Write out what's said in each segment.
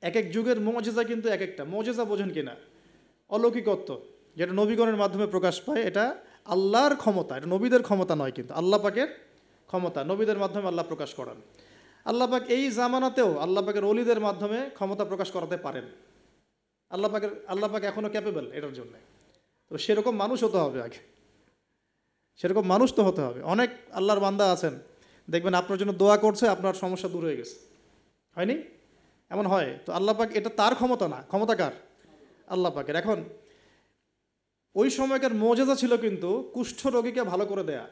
এক এক যুগের মুজিজা কিন্তু এক একটা মুজিজা, বোঝেন কিনা? অলৌকিকত্ব যেটা নবীগণের মাধ্যমে প্রকাশ পায়, এটা আল্লাহর ক্ষমতা, এটা নবীদের ক্ষমতা নয়, কিন্তু আল্লাহ পাকের ক্ষমতা, নবীদের মাধ্যমে আল্লাহ প্রকাশ করান। আল্লাহ পাক এই জামানাতেও আল্লাহ পাকের অলিদের মাধ্যমে ক্ষমতা প্রকাশ করাতে পারেন। আল্লাহ পাক এখনও ক্যাপেবল এটার জন্য। তো সেরকম মানুষ হতে হবে আগে, সেরকম মানুষ তো হতে হবে। অনেক আল্লাহর বান্দা আছেন, দেখবেন আপনার জন্য দোয়া করছে, আপনার সমস্যা দূর হয়ে গেছে, হয়নি? এমন হয় তো আল্লাহ পাক, এটা তার ক্ষমতা না, ক্ষমতা কার? আল্লাহ পাকের। এখন ওই সময়কার মুজিজা ছিল কিন্তু কুষ্ঠ রোগীকে ভালো করে দেয়া,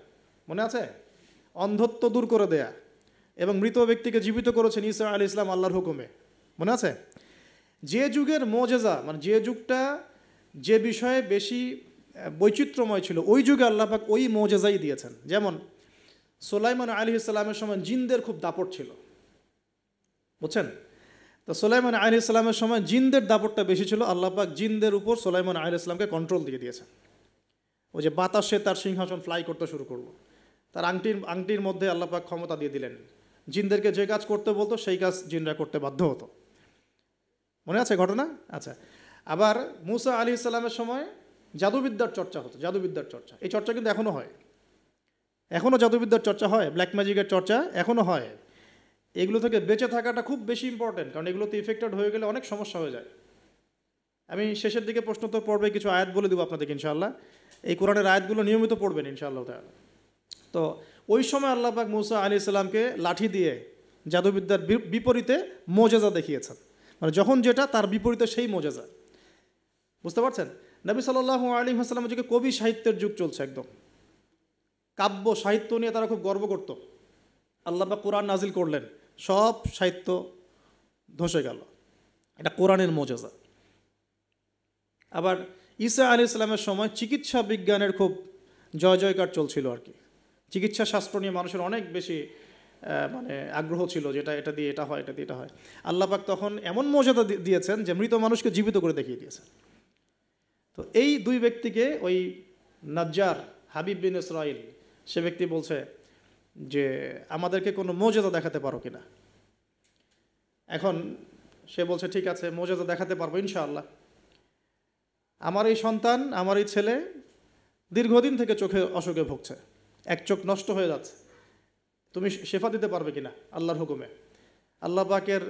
মনে আছে? অন্ধত্ব দূর করে দেয়া, এবং মৃত ব্যক্তিকে জীবিত করেছেন ঈসা আলাইহিস সালাম আল্লাহর হুকুমে, মনে আছে? যে যুগের মুজিজা, মানে যে যুগটা যে বিষয়ে বেশি বৈচিত্র্যময় ছিল, ওই যুগে আল্লাহ পাক ওই মুজিজাই দিয়েছেন। যেমন সুলাইমান আলাইহিস সালামের সময় জিনদের খুব দাপট ছিল, বুঝছেন? তো সুলাইমান আলাইহিস সালামের সময় জিনদের দাপটটা বেশি ছিল। আল্লাহ পাক জিনদের উপর সুলাইমান আলাইহিস সালামকে কন্ট্রোল দিয়ে দিয়েছেন। ওই যে বাতাসে তার সিংহাসন ফ্লাই করতে শুরু করলো, তার আংটির মধ্যে আল্লাহ পাক ক্ষমতা দিয়ে দিলেন। জিনদেরকে যে কাজ করতে বলতো সেই কাজ জিনরা করতে বাধ্য হতো, মনে আছে ঘটনা? আচ্ছা, আবার মুসা আলাইহিস সালামের সময় জাদুবিদ্যার চর্চা হতো, জাদুবিদ্যার চর্চা, এই চর্চা কিন্তু এখনও হয়, এখনও জাদুবিদ্যার চর্চা হয়, ব্ল্যাক ম্যাজিকের চর্চা এখনও হয়। এগুলো থেকে বেঁচে থাকাটা খুব বেশি ইম্পর্টেন্ট, কারণ এগুলোতে ইফেক্টেড হয়ে গেলে অনেক সমস্যা হয়ে যায়। আমি শেষের দিকে প্রশ্নোত্তর পর্বে কিছু আয়াত বলে দেবো আপনাদেরকে ইনশাআল্লাহ। এই কোরআনের আয়াতগুলো নিয়মিত পড়বেন ইনশাআল্লাহ তাআলা। তো ওই সময় আল্লাহ পাক মুসা আলাইহিস সালামকে লাঠি দিয়ে জাদুবিদ্যার বিপরীতে মোজেজা দেখিয়েছেন, মানে যখন যেটা তার বিপরীতে সেই মোজেজা, বুঝতে পারছেন? নবী সাল্লাল্লাহু আলাইহি ওয়াসাল্লামের যুগে কবি সাহিত্যের যুগ চলছে, একদম কাব্য সাহিত্য নিয়ে তারা খুব গর্ব করত। আল্লাহ পাক কোরআন নাজিল করলেন, সব সাহিত্য ধসে গেল, এটা কোরআনের মোজেজা। আবার ঈসা আলাইহিস সালামের সময় চিকিৎসা বিজ্ঞানের খুব জয় জয়কার চলছিল আর কি। চিকিৎসা শাস্ত্র নিয়ে মানুষের অনেক বেশি মানে আগ্রহ ছিল, যেটা এটা দিয়ে এটা হয়, এটা দিয়ে এটা হয়। আল্লাহ পাক তখন এমন মর্যাদা দিয়েছেন যে মৃত মানুষকে জীবিত করে দেখিয়ে দিয়েছেন। তো এই দুই ব্যক্তিকে ওই নাজ্জার হাবিব বিন ইসরাইল, সে ব্যক্তি বলছে যে আমাদেরকে কোনো মর্যাদা দেখাতে পারো কিনা। এখন সে বলছে ঠিক আছে, মর্যাদা দেখাতে পারবো ইনশাআল্লাহ। আমার এই সন্তান, আমার এই ছেলে দীর্ঘদিন থেকে চোখে অসুখে ভুগছে, এক চোখ নষ্ট হয়ে যাচ্ছে, তুমি শেফা দিতে পারবে কিনা আল্লাহর হুকুমে। আল্লাহ পাকের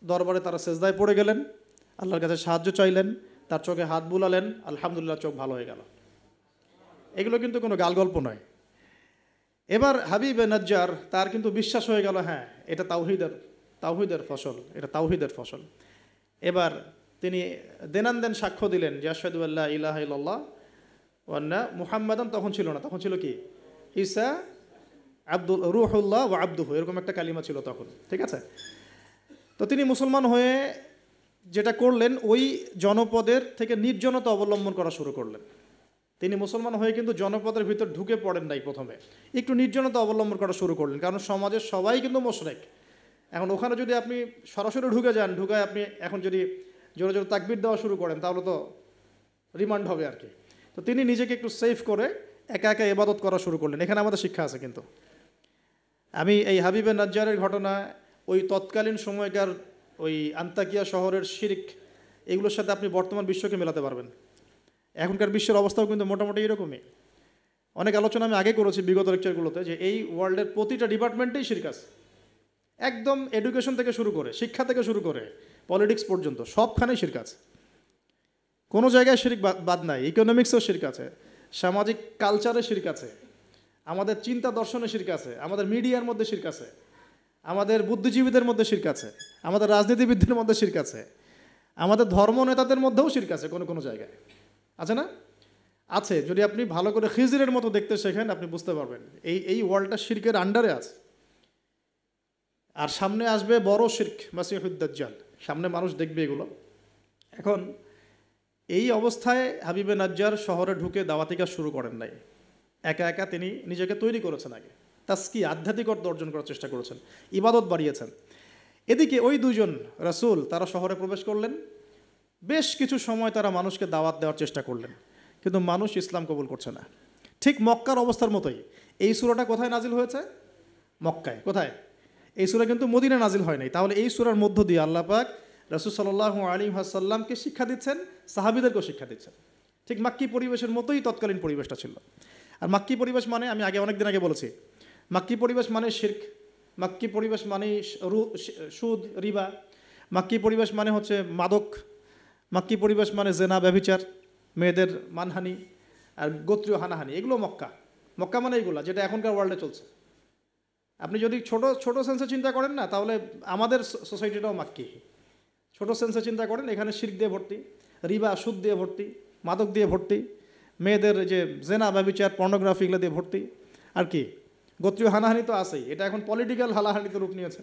দরবারে তারা সেজদায় পড়ে গেলেন, আল্লাহর কাছে সাহায্য চাইলেন, তার চোখে হাত বুলালেন, আলহামদুলিল্লাহ চোখ ভালো হয়ে গেল। এগুলো কিন্তু কোনো গাল গল্প নয়। এবার হাবিবে নাজ্জার, তার কিন্তু বিশ্বাস হয়ে গেল, হ্যাঁ এটা তাওহীদের ফসল, এটা তাওহীদের ফসল। এবার তিনি দেনান সাক্ষ্য দিলেন যে আশহাদু আল্লা ইলাহা ইল্লাল্লাহ ওয়া আন্না মুহাম্মাদান, তখন ছিল না, তখন ছিল কি ঈসা রূহুল্লাহ ওয়া আবদুহু, এরকম একটা কালিমা ছিল তখন, ঠিক আছে? তো তিনি মুসলমান হয়ে যেটা করলেন, ওই জনপদের থেকে নির্জনতা অবলম্বন করা শুরু করলেন। তিনি মুসলমান হয়ে কিন্তু জনপদের ভিতর ঢুকে পড়েন নাই, প্রথমে একটু নির্জনতা অবলম্বন করা শুরু করলেন, কারণ সমাজের সবাই কিন্তু মুশরিক। এখন ওখানে যদি আপনি সরাসরি ঢুকে যান, ঢুকায় আপনি এখন যদি জোরে জোরে তাকবীর দেওয়া শুরু করেন, তাহলে তো রিমান্ড হবে আর কি। তো তিনি নিজেকে একটু সেফ করে একা একা ইবাদত করা শুরু করলেন। এখানে আমাদের শিক্ষা আছে কিন্তু। আমি এই হাবিবে নাজ্জারের ঘটনা, ওই তৎকালীন সময়কার ওই আন্তাকিয়া শহরের শিরক, এগুলোর সাথে আপনি বর্তমান বিশ্বকে মেলাতে পারবেন। এখনকার বিশ্বের অবস্থাও কিন্তু মোটামুটি এরকমই। অনেক আলোচনা আমি আগে করেছি বিগত লেকচারগুলোতে, যে এই ওয়ার্ল্ডের প্রতিটা ডিপার্টমেন্টেই শিরক আছে, একদম এডুকেশন থেকে শুরু করে, শিক্ষা থেকে শুরু করে পলিটিক্স পর্যন্ত সবখানেই শিরক আছে। কোনো জায়গায় শিরক বাদ নাই। ইকোনমিক্সেও শিরক আছে, সামাজিক কালচারে শিরক আছে, আমাদের চিন্তা দর্শনে শিরক আছে, আমাদের মিডিয়ার মধ্যে শিরক আছে, আমাদের বুদ্ধিজীবীদের মধ্যে শিরক আছে, আমাদের রাজনীতিবিদদের মধ্যে শিরক আছে, আমাদের ধর্ম নেতাদের মধ্যেও শিরক আছে কোনো কোনো জায়গায়, আছে না? আছে। যদি আপনি ভালো করে খিজিরের মতো দেখতে শেখেন, আপনি বুঝতে পারবেন এই ওয়ার্ল্ডটা শিরকের আন্ডারে আছে। আর সামনে আসবে বড় শিরক, মাসিহুদ দাজ্জাল, সামনে মানুষ দেখবে এগুলো। এখন এই অবস্থায় হাবিবে নাজ্জার শহরে ঢুকে দাওয়াতি কাজ শুরু করেন নাই, একা একা তিনি নিজেকে তৈরি করেছেন। আগে তাসকি, আধ্যাত্মিকতা অর্জন করার চেষ্টা করেছেন, ইবাদত বাড়িয়েছেন। এদিকে ওই দুজন রাসূল তারা শহরে প্রবেশ করলেন, বেশ কিছু সময় তারা মানুষকে দাওয়াত দেওয়ার চেষ্টা করলেন, কিন্তু মানুষ ইসলাম কবুল করছে না। ঠিক মক্কার অবস্থার মতোই। এই সূরাটা কোথায় নাজিল হয়েছে? মক্কায়। কোথায়? এই সূরা কিন্তু মদিনায় নাজিল হয় নাই। তাহলে এই সূরার মধ্য দিয়ে আল্লাহ পাক রাসূল সাল্লাল্লাহু আলাইহি ওয়াসাল্লামকে শিক্ষা দিচ্ছেন, সাহাবীদেরকেও শিক্ষা দিচ্ছেন। ঠিক মাক্কি পরিবেশের মতোই তৎকালীন পরিবেশটা ছিল। আর মাক্কি পরিবেশ মানে, আমি অনেক দিন আগে বলেছি, মাক্কি পরিবেশ মানে শিরক, মাক্কি পরিবেশ মানে সুদ, রিবা, মাক্কি পরিবেশ মানে হচ্ছে মাদক, মাক্কি পরিবেশ মানে জেনা, ব্যভিচার, মেয়েদের মানহানি আর গোত্রীয় হানাহানি, এগুলো মক্কা। মক্কা মানে এইগুলো যেটা এখনকার ওয়ার্ল্ডে চলছে। আপনি যদি ছোট ছোট সেন্সে চিন্তা করেন না, তাহলে আমাদের সোসাইটিটাও মাক্কি। ছোট সেন্সে চিন্তা করেন, এখানে শিরক দিয়ে ভর্তি, রিবা সুদ দিয়ে ভর্তি, মাদক দিয়ে ভর্তি, মেয়েদের যে জেনা, ব্যভিচার, পর্নোগ্রাফি, এগুলো দিয়ে ভর্তি। আর কি, গোত্রীয় হানাহানি তো আছেই, এটা এখন পলিটিক্যাল হানাহানিতে রূপ নিয়েছে।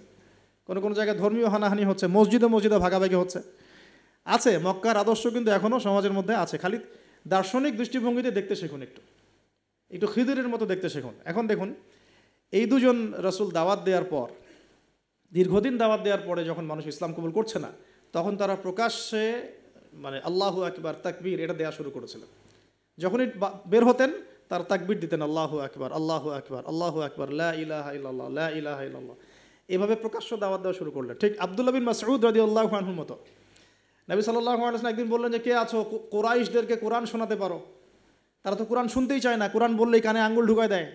কোনো কোনো জায়গায় ধর্মীয় হানাহানি হচ্ছে, মসজিদে মসজিদে ভাগাভাগি হচ্ছে। আছে, মক্কার আদর্শ কিন্তু এখনও সমাজের মধ্যে আছে। খালি দার্শনিক দৃষ্টিভঙ্গিতে দেখতে শিখুন, একটু একটু খিদিরের মতো দেখতে শিখুন। এখন দেখুন, এই দুজন রাসূল দাওয়াত দেওয়ার পর, দীর্ঘদিন দাওয়াত দেওয়ার পরে যখন মানুষ ইসলাম কবুল করছে না, তখন তারা প্রকাশ্যে মানে আল্লাহু আকবার, তাকবীর এটা দেওয়া শুরু করেছিলেন। যখনই বের হতেন তার তাকবীর দিতেন, আল্লাহু আকবার, আল্লাহু আকবার, আল্লাহু আকবার, লা ইলাহা ইল্লাল্লাহ, লা ইলাহা ইল্লাল্লাহ, এভাবে প্রকাশ্য দাওয়াত দেওয়া শুরু করলেন। ঠিক আব্দুল্লাহ বিন মাসউদ রাদিয়াল্লাহু আনহুর মতো। নবী সাল্লাল্লাহু আলাইহি ওয়াসাল্লাম একদিন বললেন যে, কে আছো, কুরাইশদেরকে কোরআন শোনাতে পারো? তারা তো কোরআন শুনতেই চায় না, কোরআন বললেই কানে আঙ্গুল ঢুকায় দেয়।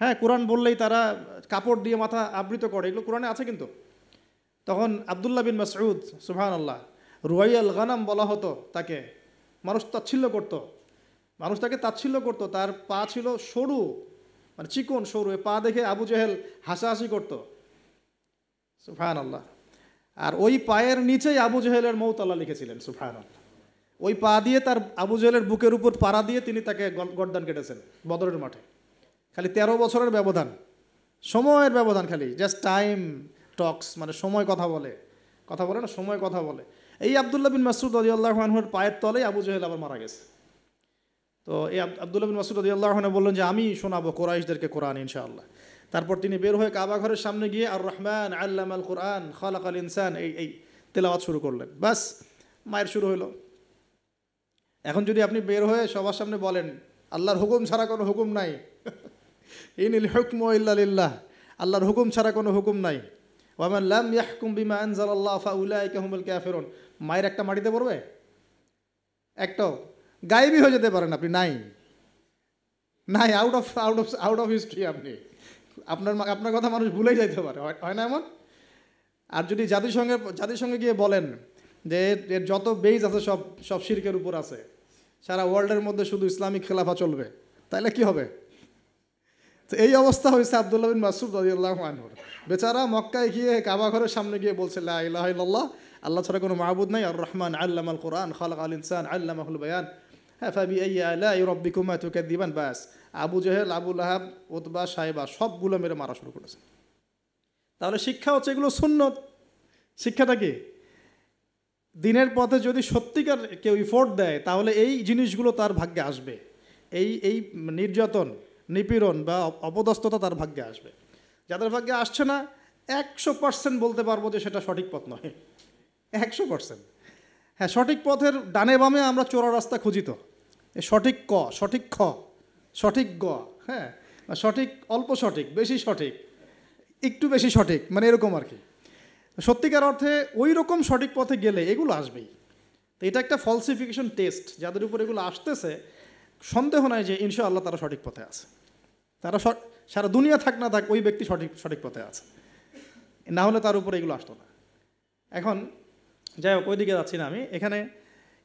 হ্যাঁ, কোরআন বললেই তারা কাপড় দিয়ে মাথা আবৃত করে, এগুলো কোরআনে আছে কিন্তু। তখন আব্দুল্লাহ বিন মাসউদ, সুবহানাল্লাহ, রুয়াইয়াল গানাম বলা হতো তাকে, মানুষ তাচ্ছিল্য করতো, মানুষ তাকে তাচ্ছিল্য করতো। তার পা ছিল সরু, মানে চিকন সরু, পা দেখে আবু জেহেল হাসাহাসি করতো, সুবহানাল্লাহ। আর ওই পায়ের নিচেই আবু জেহেলের মৌত আল্লাহ লিখেছিলেন, সুবহানাল্লাহ। ওই পা দিয়ে তার আবু জেহেলের বুকের উপর পাড়া দিয়ে তিনি তাকে গর্দান কেটেছেন বদরের মাঠে। খালি 13 বছরের ব্যবধান, সময়ের ব্যবধান, খালি জাস্ট টাইম টক্স, মানে সময় কথা বলে, কথা বলে না, সময় কথা বলে। এই আব্দুল্লাহ বিন মাসউদ রাদিয়াল্লাহু আনহুর পায়ের তলেই আবু জেহেল আবার মারা গেছে। তো এই আব্দুল্লাহ বিন মাসউদ রাদিয়াল্লাহু আনহু বললেন যে, আমি শোনাবো কুরাইশদেরকে কোরআন ইনশাআল্লাহ। তারপর তিনি বের হয়ে কাবা ঘরের সামনে গিয়ে আর রহমান আল্লামাল কোরআন খালাকাল ইনসান এই তেলাওয়াত শুরু করলেন। বাস, মায়ের শুরু হলো। এখন যদি আপনি বের হয়ে সবার সামনে বলেন, আল্লাহর হুকুম ছাড়া কোনো হুকুম নাই, ইনিল হুকমু ইল্লা লিল্লাহ, আল্লাহর হুকুম ছাড়া কোনো হুকুম নাই, ওয়া মান লাম ইয়াহকুম বিমা আনজালাল্লাহু ফাউলাইকা হুমুল কাফিরুন, মায়ের একটা মাটিতে পড়বে? একটাও গায়েবই হয়ে যেতে পারেন আপনি, নাই নাই, আউট অফ হিস্ট্রি। আপনি আপনার কথা মানুষ ভুলেই যাইতে পারে, হয় না এমন? আর যদি জাতিসংঘে গিয়ে বলেন যে এর যত বেজ আছে সব শিরকের উপর আছে, সারা ওয়ার্ল্ডের মধ্যে শুধু ইসলামিক খেলাফা চলবে, তাইলে কি হবে? তো এই অবস্থা হয়েছে আব্দুল্লাহ বিন মাসউদ রাদিয়াল্লাহু আনহুর। বেচারা মক্কায় গিয়ে কাবা ঘরের সামনে গিয়ে বলছে, লা ইলাহা ইল্লাল্লাহ, আল্লাহ ছাড়া কোনো মাবুদ নাই, আর রহমান আল্লামাল কোরআন খালাকাল ইনসান আল্লামাহুল বায়ান, হ্যাঁ, ফাবিআইয়ি আলাই রাব্বিকুমা তুকাযযিবান। বাস, আবু জেহেল, আবু লাহাব, উতবা, সাইবা সবগুলো মেরে মারা শুরু করেছে। তাহলে শিক্ষা হচ্ছে এগুলো সুন্নত। শিক্ষাটা কি? দিনের পথে যদি সত্যিকার কেউ ইফোর্ট দেয়, তাহলে এই জিনিসগুলো তার ভাগ্যে আসবে। এই নির্যাতন, নিপীড়ন বা অপদস্থতা তার ভাগ্যে আসবে। যাদের ভাগ্যে আসছে না, 100% বলতে পারবো যে সেটা সঠিক পথ নয়, 100%। হ্যাঁ, সঠিক পথের ডানে বামে আমরা চোরা রাস্তা খুঁজি, তো সঠিক ক, সঠিক খ, সঠিক গ, হ্যাঁ, সঠিক অল্প সঠিক, বেশি সঠিক, একটু বেশি সঠিক, মানে এরকম আর কি। সত্যিকার অর্থে ওই রকম সঠিক পথে গেলে এগুলো আসবেই। তো এটা একটা ফলসিফিকেশন টেস্ট, যাদের উপর এগুলো আসতেছে সন্দেহ নাই যে ইনশাআল্লাহ তারা সঠিক পথে আছে। তারা সারা দুনিয়া থাক না থাক ওই ব্যক্তি সঠিক পথে আছে, না হলে তার উপরে এগুলো আসতো না। এখন যাই হোক, ওইদিকে যাচ্ছি না আমি। এখানে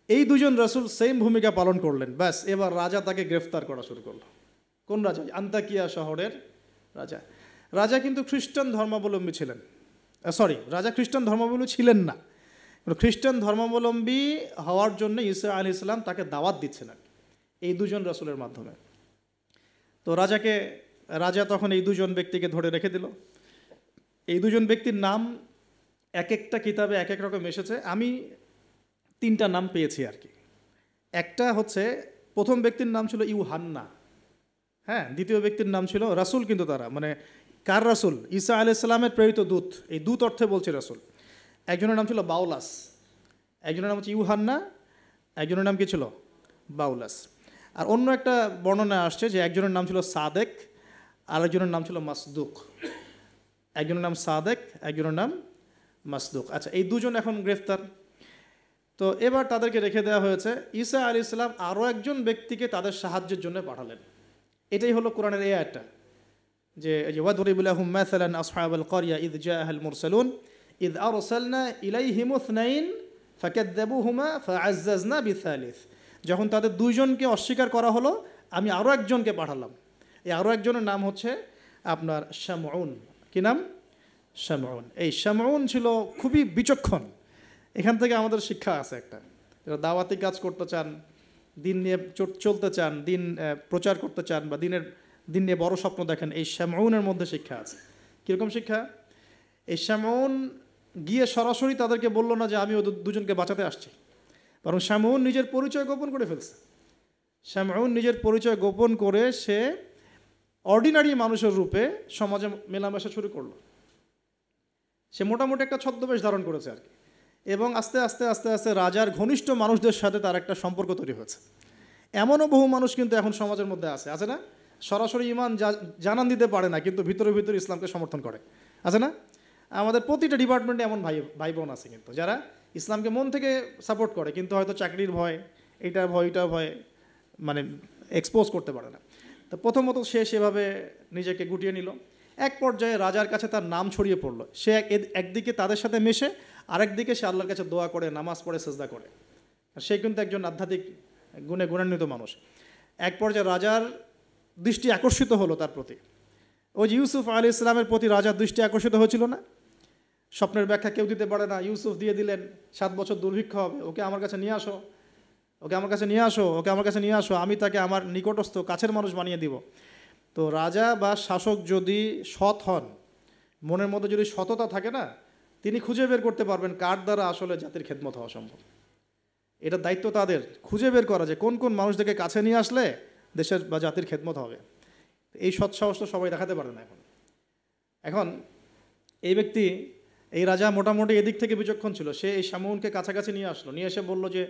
এই দুজন রাসূল সেম ভূমিকা পালন করলেন। ব্যাস, এবার রাজা তাকে গ্রেফতার করা শুরু করলো। কোন রাজা? আন্তাকিয়া শহরের রাজা। রাজা কিন্তু খ্রিস্টান ধর্মাবলম্বী ছিলেন। রাজা খ্রিস্টান ধর্মাবলম্বী ছিলেন না, খ্রিস্টান ধর্মাবলম্বী হওয়ার জন্য ঈসা আলাইহিস সালাম তাকে দাওয়াত দিচ্ছিলেন এই দুজন রাসূলের মাধ্যমে। তো রাজা তখন এই দুজন ব্যক্তিকে ধরে রেখে দিল। এই দুজন ব্যক্তির নাম এক একটা কিতাবে এক এক রকম এসেছে। আমি 3টা নাম পেয়েছি আর কি। একটা হচ্ছে, প্রথম ব্যক্তির নাম ছিল ইউহান্না, হ্যাঁ। দ্বিতীয় ব্যক্তির নাম ছিল রাসূল, কিন্তু তারা মানে কার রাসূল? ঈসা আলাইহিস সালামের প্রেরিত দূত। এই দূত অর্থে বলছে রাসূল। একজনের নাম ছিল বাউলাস, একজনের নাম হচ্ছে ইউহান্না, একজনের নাম কি ছিল? বাউলাস। আর অন্য একটা বর্ণনা আসছে যে একজনের নাম ছিল সাদেক, আর একজনের নাম ছিল মাসদুক। একজনের নাম সাদেক, একজনের নাম মাসদুক। আচ্ছা, এই দুজন এখন গ্রেফতার। তো এবার তাদেরকে রেখে দেওয়া হয়েছে। ঈসা আলাইহিস সালাম আরও একজন ব্যক্তিকে তাদের সাহায্যের জন্য পাঠালেন। এটাই হলো কোরআনের এই আয়াতটা, যে ওয়াদরিব লাহুম মাসালান আসহাবাল ক্বরিয়া ইয জাআহাল মুরসালুন ইয আরসালনা ইলাইহিম ইসনাইন ফাকাযযাবুহুমা ফাআজ্জাজনা বিসালিস। যখন তাদের দুইজনকে অস্বীকার করা হলো, আমি আরও একজনকে পাঠালাম। এই আরও একজনের নাম হচ্ছে আপনার শামউন। কি নাম? শামউন। এই শামউন ছিল খুবই বিচক্ষণ। এখান থেকে আমাদের শিক্ষা আছে একটা, যারা দাওয়াতি কাজ করতে চান, দিন নিয়ে চলতে চান, দিন প্রচার করতে চান, বা দিন নিয়ে বড় স্বপ্ন দেখেন, এই শামউনের মধ্যে শিক্ষা আছে। কীরকম শিক্ষা? এই শামউন গিয়ে সরাসরি তাদেরকে বলল না যে আমি ও দুজনকে বাঁচাতে আসছি, বরং শামউন নিজের পরিচয় গোপন করে ফেলছে। শামউন নিজের পরিচয় গোপন করে সে অর্ডিনারি মানুষের রূপে সমাজে মেলামেশা শুরু করলো। সে মোটামুটি একটা ছদ্মবেশ ধারণ করেছে আর কি, এবং আস্তে আস্তে আস্তে আস্তে রাজার ঘনিষ্ঠ মানুষদের সাথে তার একটা সম্পর্ক তৈরি হয়েছে। এমনও বহু মানুষ কিন্তু এখন সমাজের মধ্যে আছে না? সরাসরি ইমান জানান দিতে পারে না, কিন্তু ভিতরে ভিতরে ইসলামকে সমর্থন করে, আছে না? আমাদের প্রতিটা ডিপার্টমেন্টে এমন ভাই বোন আছে কিন্তু, যারা ইসলামকে মন থেকে সাপোর্ট করে, কিন্তু হয়তো চাকরির ভয়, এইটার ভয় মানে এক্সপোজ করতে পারে না। তো প্রথমত সে সেভাবে নিজেকে গুটিয়ে নিল। এক পর্যায়ে রাজার কাছে তার নাম ছড়িয়ে পড়লো। সে একদিকে তাদের সাথে মেশে, আরেকদিকে সে আল্লাহর কাছে দোয়া করে, নামাজ পড়ে, সেজদা করে। সে কিন্তু একজন আধ্যাত্মিক গুণে গুণান্বিত মানুষ। এক পর্যায়ে রাজার দৃষ্টি আকর্ষিত হলো তার প্রতি। ওই যে ইউসুফ আলাইহিস সালামের প্রতি রাজার দৃষ্টি আকর্ষিত হয়েছিল না? স্বপ্নের ব্যাখ্যা কেউ দিতে পারে না, ইউসুফ দিয়ে দিলেন। 7 বছর দুর্ভিক্ষ হবে, ওকে আমার কাছে নিয়ে আসো, ওকে আমার কাছে নিয়ে আসো, আমি তাকে আমার নিকটস্থ কাছের মানুষ বানিয়ে দিব। তো রাজা বা শাসক যদি সৎ হন, মনের মধ্যে যদি সততা থাকে না, তিনি খুঁজে বের করতে পারবেন কার দ্বারা আসলে জাতির খেদমত হওয়া সম্ভব। এটা দায়িত্ব তাদের খুঁজে বের করা, যে কোন কোন মানুষদেরকে কাছে নিয়ে আসলে দেশের বা জাতির খেদমত হবে। এই সৎ সাহস তো সবাই দেখাতে পারে না এখন এই ব্যক্তি, এই রাজা মোটামুটি এদিক থেকে বিচক্ষণ ছিল। সে এই শামউনকে কাছাকাছি নিয়ে আসলো, নিয়ে এসে বলল যে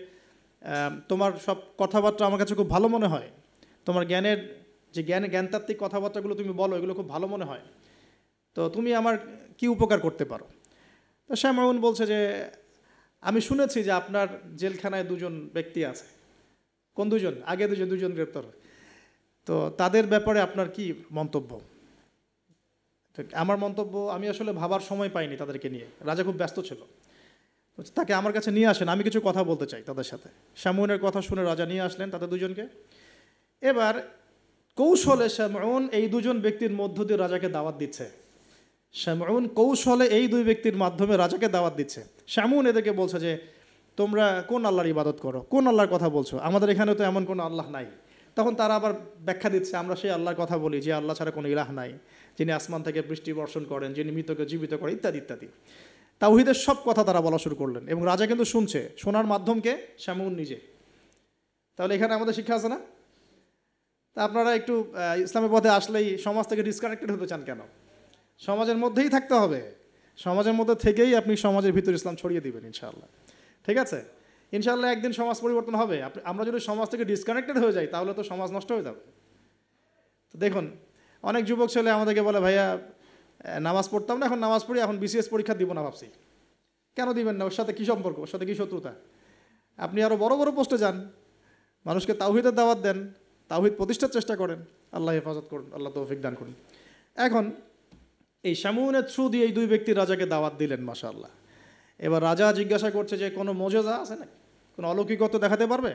তোমার সব কথাবার্তা আমার কাছে খুব ভালো মনে হয়, তোমার জ্ঞানতাত্ত্বিক কথাবার্তাগুলো তুমি বলো, এগুলো খুব ভালো মনে হয়, তো তুমি আমার কি উপকার করতে পারো? তো শামউন বলছে যে আমি শুনেছি যে আপনার জেলখানায় 2জন ব্যক্তি আছে। কোন 2জন? আগে 2জন গ্রেপ্তার। তো তাদের ব্যাপারে আপনার কি মন্তব্য? আমার মন্তব্য, আমি আসলে ভাবার সময় পাইনি তাদেরকে নিয়ে, রাজা খুব ব্যস্ত ছিল। তাকে আমার কাছে নিয়ে আসেন, আমি কিছু কথা বলতে চাই তাদের সাথে। শামউনের কথা শুনে রাজা নিয়ে আসলেন তাদের 2জনকে। এবার কৌশলে শামউন এই 2জন ব্যক্তির মধ্য দিয়ে রাজাকে দাওয়াত দিচ্ছে। শামউন কৌশলে এই 2 ব্যক্তির মাধ্যমে রাজাকে দাওয়াত দিচ্ছে। শামউন এদেরকে বলছে যে তোমরা কোন আল্লাহর ইবাদত করো, কোন আল্লাহর কথা বলছো, আমাদের এখানে তো এমন কোনো আল্লাহ নাই। তখন তারা আবার ব্যাখ্যা দিচ্ছে, আমরা সেই আল্লাহর কথা বলি যে আল্লাহ ছাড়া কোনো ইলাহ নাই, যিনি আসমান থেকে বৃষ্টি বর্ষণ করেন, যিনি মৃতকে জীবিত করেন, ইত্যাদি ইত্যাদি। তাওহীদের সব কথা তারা বলা শুরু করলেন, এবং রাজা কিন্তু শুনছে। শোনার মাধ্যমকে শামউন নিজে। তাহলে এখানে আমাদের শিক্ষা আছে না? তা আপনারা একটু ইসলামের পথে আসলেই সমাজ থেকে ডিসকানেক্টেড হতে চান কেন? সমাজের মধ্যেই থাকতে হবে। সমাজের মধ্যে থেকেই আপনি সমাজের ভিতর ইসলাম ছড়িয়ে দিবেন ইনশাআল্লাহ। ঠিক আছে? ইনশাআল্লাহ একদিন সমাজ পরিবর্তন হবে। আমরা যদি সমাজ থেকে ডিসকানেক্টেড হয়ে যাই, তাহলে তো সমাজ নষ্ট হয়ে যাবে। তো দেখুন, অনেক যুবক ছেলে আমাদেরকে বলে, ভাইয়া নামাজ পড়তাম না, এখন নামাজ পড়ি, এখন বিসিএস পরীক্ষা দিব না ভাবছি। কেন দিবেন না? ওর সাথে কী সম্পর্ক? ওর সাথে কী শত্রুতা? আপনি আরও বড় বড় পোস্টে যান, মানুষকে তাওহীদের দাওয়াত দেন, তাওহীদ প্রতিষ্ঠার চেষ্টা করেন। আল্লাহ হেফাজত করুন, আল্লাহ তৌফিক দান করুন। এখন এই শামউনের থ্রু দিয়ে এই 2 ব্যক্তি রাজাকে দাওয়াত দিলেন, মাশাআল্লাহ। এবার রাজা জিজ্ঞাসা করছে যে কোনো মোজেজা আছে না, কোনো অলৌকিকত্ব দেখাতে পারবে?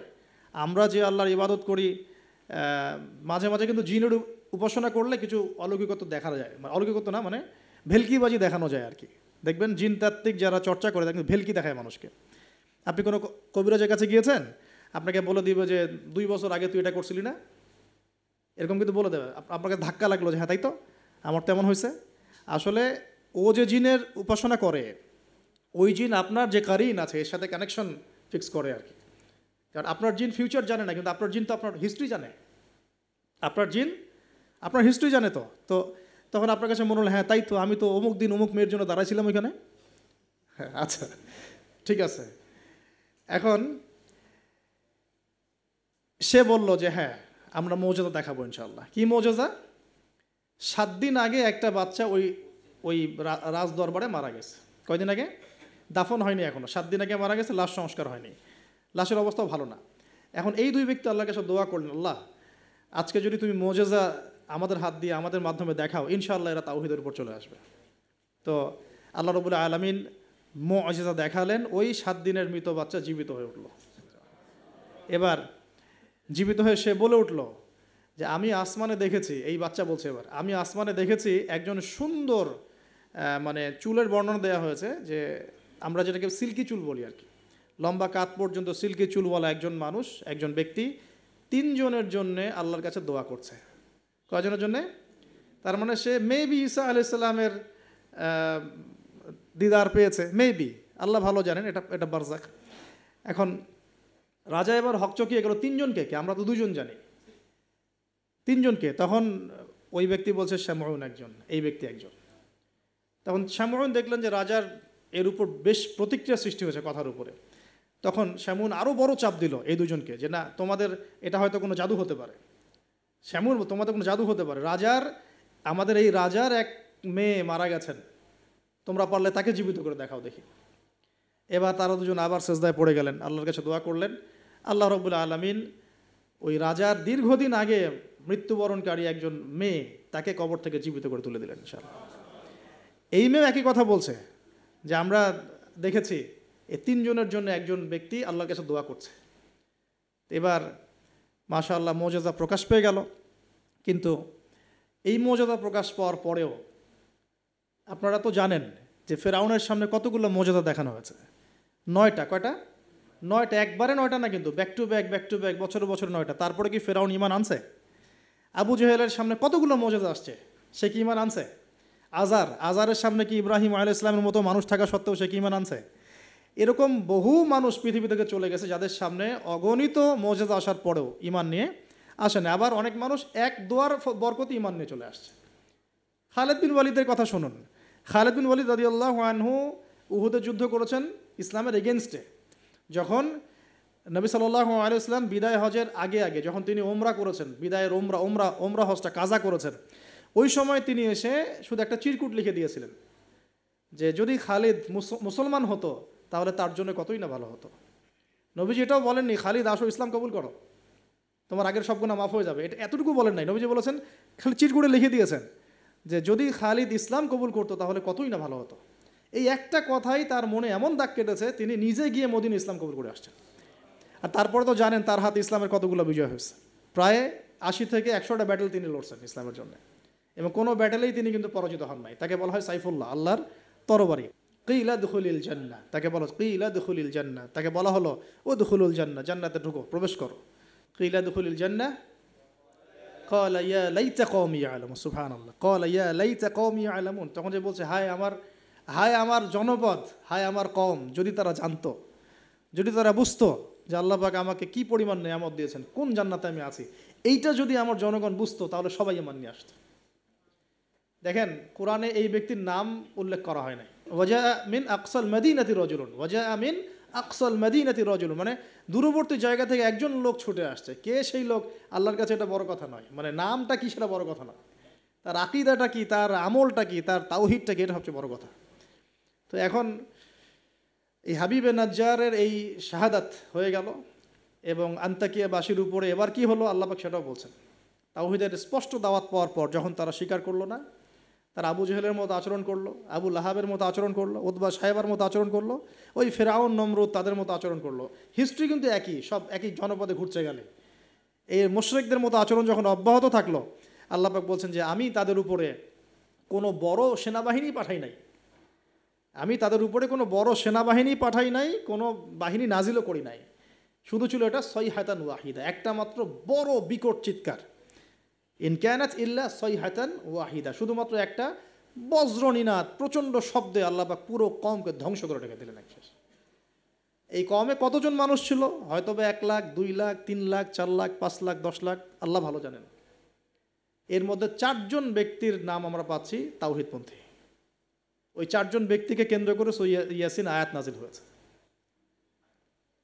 আমরা যে আল্লাহর ইবাদত করি, মাঝে মাঝে কিন্তু জিনের উপাসনা করলে কিছু অলৌকিকত্ব দেখা যায়। অলৌকিকত্ব না, মানে ভেলকিবাজি দেখানো যায় আর কি। দেখবেন জিন তাত্ত্বিক যারা চর্চা করে, দেখবেন ভেলকি দেখায় মানুষকে। আপনি কোনো কবিরাজের কাছে গিয়েছেন, আপনাকে বলে দিবে যে 2 বছর আগে তুই এটা করছিলি না, এরকম কিন্তু বলে দেবে। আপনাকে ধাক্কা লাগলো যে হ্যাঁ তাই তো, আমার তেমন হয়েছে। আসলে ও যে জিনের উপাসনা করে, ওই জিন আপনার যে কারিন আছে এর সাথে কানেকশন ফিক্স করে আর কি। কারণ আপনার জিন ফিউচার জানে না, কিন্তু আপনার জিন তো আপনার হিস্ট্রি জানে। আপনার জিন আপনার হিস্ট্রি জানে। তো তখন আপনার কাছে মনে হলো হ্যাঁ তাই তো, আমি তো অমুক দিন অমুক মেয়ের জন্য দাঁড়াইছিলাম ওইখানে। হ্যাঁ আচ্ছা ঠিক আছে। এখন সে বলল যে হ্যাঁ আমরা মৌজেজা দেখাবো ইনশাআল্লাহ। কি মৌজেজা? 7 দিন আগে একটা বাচ্চা ওই রাজ দরবারে মারা গেছে। কয়দিন আগে? দাফন হয়নি এখনো, 7 দিন আগে মারা গেছে, লাশ সংস্কার হয়নি, লাশের অবস্থাও ভালো না। এখন এই 2 ব্যক্তি আল্লাহর কাছে দোয়া করলেন, আল্লাহ আজকে যদি তুমি মুজিজা আমাদের হাত দিয়ে আমাদের মাধ্যমে দেখাও, ইনশাআল্লাহ এরা তাওহীদের উপর চলে আসবে। তো আল্লাহ রাব্বুল আলামিন মুজিজা দেখালেন, ওই 7 দিনের মৃত বাচ্চা জীবিত হয়ে উঠল। এবার জীবিত হয়ে সে বলে উঠল যে আমি আসমানে দেখেছি, এই বাচ্চা বলছে এবার, আমি আসমানে দেখেছি একজন সুন্দর মানে চুলের বর্ণনা দেওয়া হয়েছে যে আমরা যেটাকে সিল্কি চুল বলি আর কি, লম্বা কাত পর্যন্ত সিল্কি চুলওয়ালা একজন মানুষ, একজন ব্যক্তি 3 জনের জন্যে আল্লাহর কাছে দোয়া করছে। কয়জনের জন্যে? তার মানে সে মেবি ঈসা আলাইহিস সালামের দিদার পেয়েছে, মেবি, আল্লাহ ভালো জানেন, এটা বারজাক। এখন রাজা এবার হকচকিয়ে গেল, 3 জনকে কে? আমরা তো 2 জন জানি, 3 জনকে? তখন ওই ব্যক্তি বলছে শামউন একজন, এই ব্যক্তি একজন। তখন শামউন দেখলেন যে রাজার এর উপর বেশ প্রতিক্রিয়া সৃষ্টি হয়েছে কথার উপরে। তখন শামউন আরও বড় চাপ দিল এই 2 জনকে যে না, তোমাদের এটা হয়তো কোনো জাদু হতে পারে। শামউন, তোমাদের কোনো জাদু হতে পারে, আমাদের এই রাজার এক মেয়ে মারা গেছেন, তোমরা পারলে তাকে জীবিত করে দেখাও দেখি। এবার তারা 2জন আবার সেজদায় পড়ে গেলেন, আল্লাহর কাছে দোয়া করলেন। আল্লাহ রাব্বুল আলামিন ওই রাজার দীর্ঘদিন আগে মৃত্যুবরণকারী একজন মেয়ে, তাকে কবর থেকে জীবিত করে তুলে দিলেন ইনশাআল্লাহ। এই মেয়ে একই কথা বলছে যে আমরা দেখেছি এই 3 জনের জন্য একজন ব্যক্তি আল্লাহর কাছে দোয়া করছে। এবার মাশাআল্লাহ মুজিজা প্রকাশ পেয়ে গেল। কিন্তু এই মুজিজা প্রকাশ পাওয়ার পরেও আপনারা তো জানেন যে ফেরাউনের সামনে কতগুলো মুজিজা দেখানো হয়েছে, 9টা। কয়টা? 9টা। একবারে 9টা না, কিন্তু ব্যাক টু ব্যাক বছর বছর 9টা। তারপরে কি ফেরাউন ঈমান আনছে? আবু জেহেলের সামনে কতগুলো মুজিজা আসছে, সে কি ঈমান আনছে? আজারের সামনে কি ইব্রাহিম আলাইহিস সালামের মতো মানুষ থাকা সত্ত্বেও সে কি ঈমান আনছে? এরকম বহু মানুষ পৃথিবী থেকে চলে গেছে যাদের সামনে অগণিত মুজিজা আসার পরেও ঈমান নিয়ে আসেনি। আবার অনেক মানুষ এক দোয়ার বরকতে ঈমান নিয়ে চলে আসছে। খালিদ বিন ওয়ালিদের কথা শুনুন। খালিদ বিন ওয়ালিদ রাদিয়াল্লাহু আনহু উহুদে যুদ্ধ করেছেন ইসলামের এগেনস্টে। যখন নবী সাল্লাল্লাহু আলাইহি ওয়াসাল্লাম বিদায় হজের আগে যখন তিনি ওমরা করেছেন, বিদায়ের ওমরা হজটা কাজা করেছেন, ওই সময় তিনি এসে শুধু একটা চিরকুট লিখে দিয়েছিলেন যে যদি খালিদ মুসলমান হতো তাহলে তার জন্য কতই না ভালো হতো। নবীজি এটাও বলেননি খালিদ আসো ইসলাম কবুল করো, তোমার আগের সব গুনাহ মাফ হয়ে যাবে, এটা এতটুকু বলেন নাই। নবীজি বলেছেন, খালি চিরকুটে লিখে দিয়েছেন যে যদি খালিদ ইসলাম কবুল করতো তাহলে কতই না ভালো হতো। এই একটা কথাই তার মনে এমন দাগ কেটেছে, তিনি নিজে গিয়ে মদিনা ইসলাম কবুল করে আসছেন। আর তারপরে তো জানেন তার হাতে ইসলামের কতগুলো বিজয় হয়েছে, প্রায় 80 থেকে 100টা ব্যাটেল তিনি লড়ছেন ইসলামের জন্য, এবং কোনো ব্যাটেলেই তিনি কিন্তু পরাজিত হন নাই। তাকে বলা হয় সাইফুল্লাহ, আল্লাহর তরবারি। কিলা দুখুলিল জান্নাহ, তাকে বলা কিলা দুখুলিল জান্নাহ, তাকে বলা হলো ও দুখুলুল জান্নাহ, জান্নাতে ঢুকো, প্রবেশ করো। কিলা দুখুলিল জান্নাহ ক্বালা ইয়া লাইতা কওমি ইয়ালামুন, সুবহানাল্লাহ, ক্বালা ইয়া লাইতা কওমি ইয়ালামুন। তখন যে বলছে হায় আমার জনপদ, হায় আমার কওম, যদি তারা জানতো, যদি তারা বুঝতো যে আল্লাহ পাক আমাকে কি পরিমাণ নিয়ামত দিয়েছেন, কোন জান্নাতে আমি আছি, এইটা যদি আমার জনগণ বুঝতো তাহলে সবাই ঈমান নিয়ে আসতো। দেখেন কোরআনে এই ব্যক্তির নাম উল্লেখ করা হয় নাই। ওয়াজা মিন আকসাল মদিনাতি রাজুলুন, ওয়াজা মিন আকসাল মদিনাতি রাজুলুন, মানে দূরবর্তী জায়গা থেকে একজন লোক ছুটে আসছে। কে সেই লোক আল্লাহর কাছে এটা বড় কথা নয়, মানে নামটা কি সেটা বড় কথা নয়, তার আকীদাটা কি, তার আমলটা কি, তার তাওহীদটা কি, এটা সবচেয়ে বড় কথা। তো এখন এই হাবিবে নাজ্জারের এই শাহাদাত হয়ে গেল, এবং আন্তাকিয়াবাসীর উপরে এবার কি হলো আল্লাহ পাক সেটাও বলছেন। তাওহীদের স্পষ্ট দাওয়াত পাওয়ার পর যখন তারা স্বীকার করলো না, তারা আবু জেহেলের মতো আচরণ করলো, আবু লাহাবের মতো আচরণ করলো, উতবা সাহেবার মতো আচরণ করলো, ওই ফেরাউন নমরুদ তাদের মতো আচরণ করলো। হিস্ট্রি কিন্তু একই, সব একই জনপদে ঘুরছে গেলে। এই মুশরিকদের মতো আচরণ যখন অব্যাহত থাকলো, আল্লাহ পাক বলছেন যে আমি তাদের উপরে কোনো বড় সেনাবাহিনী পাঠাই নাই, আমি তাদের উপরে কোনো বড় সেনাবাহিনী পাঠাই নাই, কোনো বাহিনী নাজিলও করি নাই, শুধু ছিল এটা সয়হাতান ওয়াহিদা, একটা মাত্র বড় বিকট চিৎকার। ইন কানাত ইল্লা সয়হাতান ওয়াহিদা, শুধুমাত্র একটা বজ্রনিনাদ, প্রচণ্ড শব্দে আল্লাহ পাক পুরো কওমকে ধ্বংস করে রেখে দিলেন একশেষ। এই কওমে কতজন মানুষ ছিল? হয়তো বা 1 লাখ, 2 লাখ, 3 লাখ, 4 লাখ, 5 লাখ, 10 লাখ, আল্লাহ ভালো জানেন। এর মধ্যে 4 জন ব্যক্তির নাম আমরা পাচ্ছি তাওহীদপন্থী। ওই 4 জন ব্যক্তিকে কেন্দ্র করে ইয়াসিন আয়াত নাজিল হয়েছে।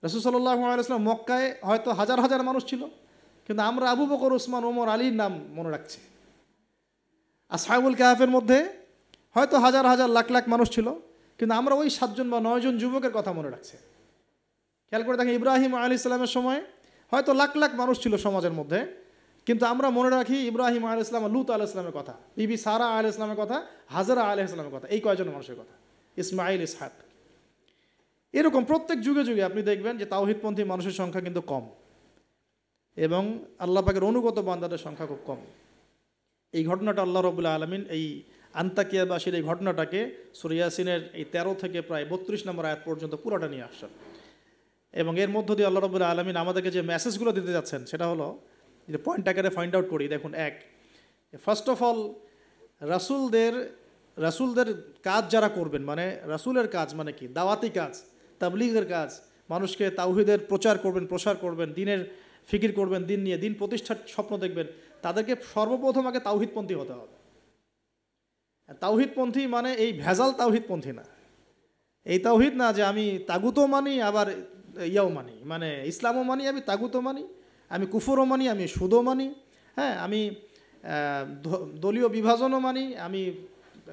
রাসূল সাল্লাল্লাহু আলাইহি ওয়াসাল্লাম মক্কায় হয়তো হাজার হাজার মানুষ ছিল, কিন্তু আমরা আবু বকর, ওসমান, ওমর, আলীর নাম মনে রাখছি। আসহাবুল কাহাফের মধ্যে হয়তো হাজার হাজার লাখ লাখ মানুষ ছিল, কিন্তু আমরা ওই 7 জন বা 9 জন যুবকের কথা মনে রাখছি। খেয়াল করে দেখেন, ইব্রাহিম আলাইহিস সালামের সময় হয়তো লাখ লাখ মানুষ ছিল সমাজের মধ্যে, কিন্তু আমরা মনে রাখি ইব্রাহিম আলাইহিস সালাম, লূত আলাইহিস সালামের কথা, বিবি সারা আলাইহিস সালামের কথা, হাজারা আলাইহিস সালামের কথা, এই কয়জন মানুষের কথা, ইসমাইল, ইসহাক। এরকম প্রত্যেক যুগে যুগে আপনি দেখবেন যে তাওহীদপন্থী মানুষের সংখ্যা কিন্তু কম এবং আল্লাহ পাকের অনুগত বান্দাদের সংখ্যা খুব কম। এই ঘটনাটা আল্লাহ রাব্বুল আলামিন এই আন্তাকিয়াবাসীর এই ঘটনাটাকে সূরা ইয়াসিনের এই 13 থেকে প্রায় 32 নম্বর আয়াত পর্যন্ত পুরোটা নিয়ে আসছেন। এবং এর মধ্য দিয়ে আল্লাহ রাব্বুল আলামিন আমাদেরকে যে মেসেজগুলো দিতে যাচ্ছেন সেটা হলো, যে পয়েন্ট আকারে ফাইন্ড আউট করি। দেখুন, এক, ফার্স্ট অফ অল রাসূলদের কাজ যারা করবেন, মানে রাসূলের কাজ মানে কি, দাওয়াতি কাজ, তাবলীগের কাজ, মানুষকে তাওহীদের প্রচার করবেন, দিনের ফিকির করবেন, দিন নিয়ে দিন প্রতিষ্ঠার স্বপ্ন দেখবেন, তাদেরকে সর্বপ্রথম আগে তাওহীদপন্থী হতে হবে। তাওহীদপন্থী মানে এই ভেজাল তাওহীদপন্থী না, এই তাওহীদ না যে আমি তাগুতও মানি আবার ইয়াও মানি, মানে ইসলামও মানি, আমি তাগুতও মানি, আমি কুফরও মানি, আমি সুদও মানি, হ্যাঁ, আমি দলীয় বিভাজনও মানি, আমি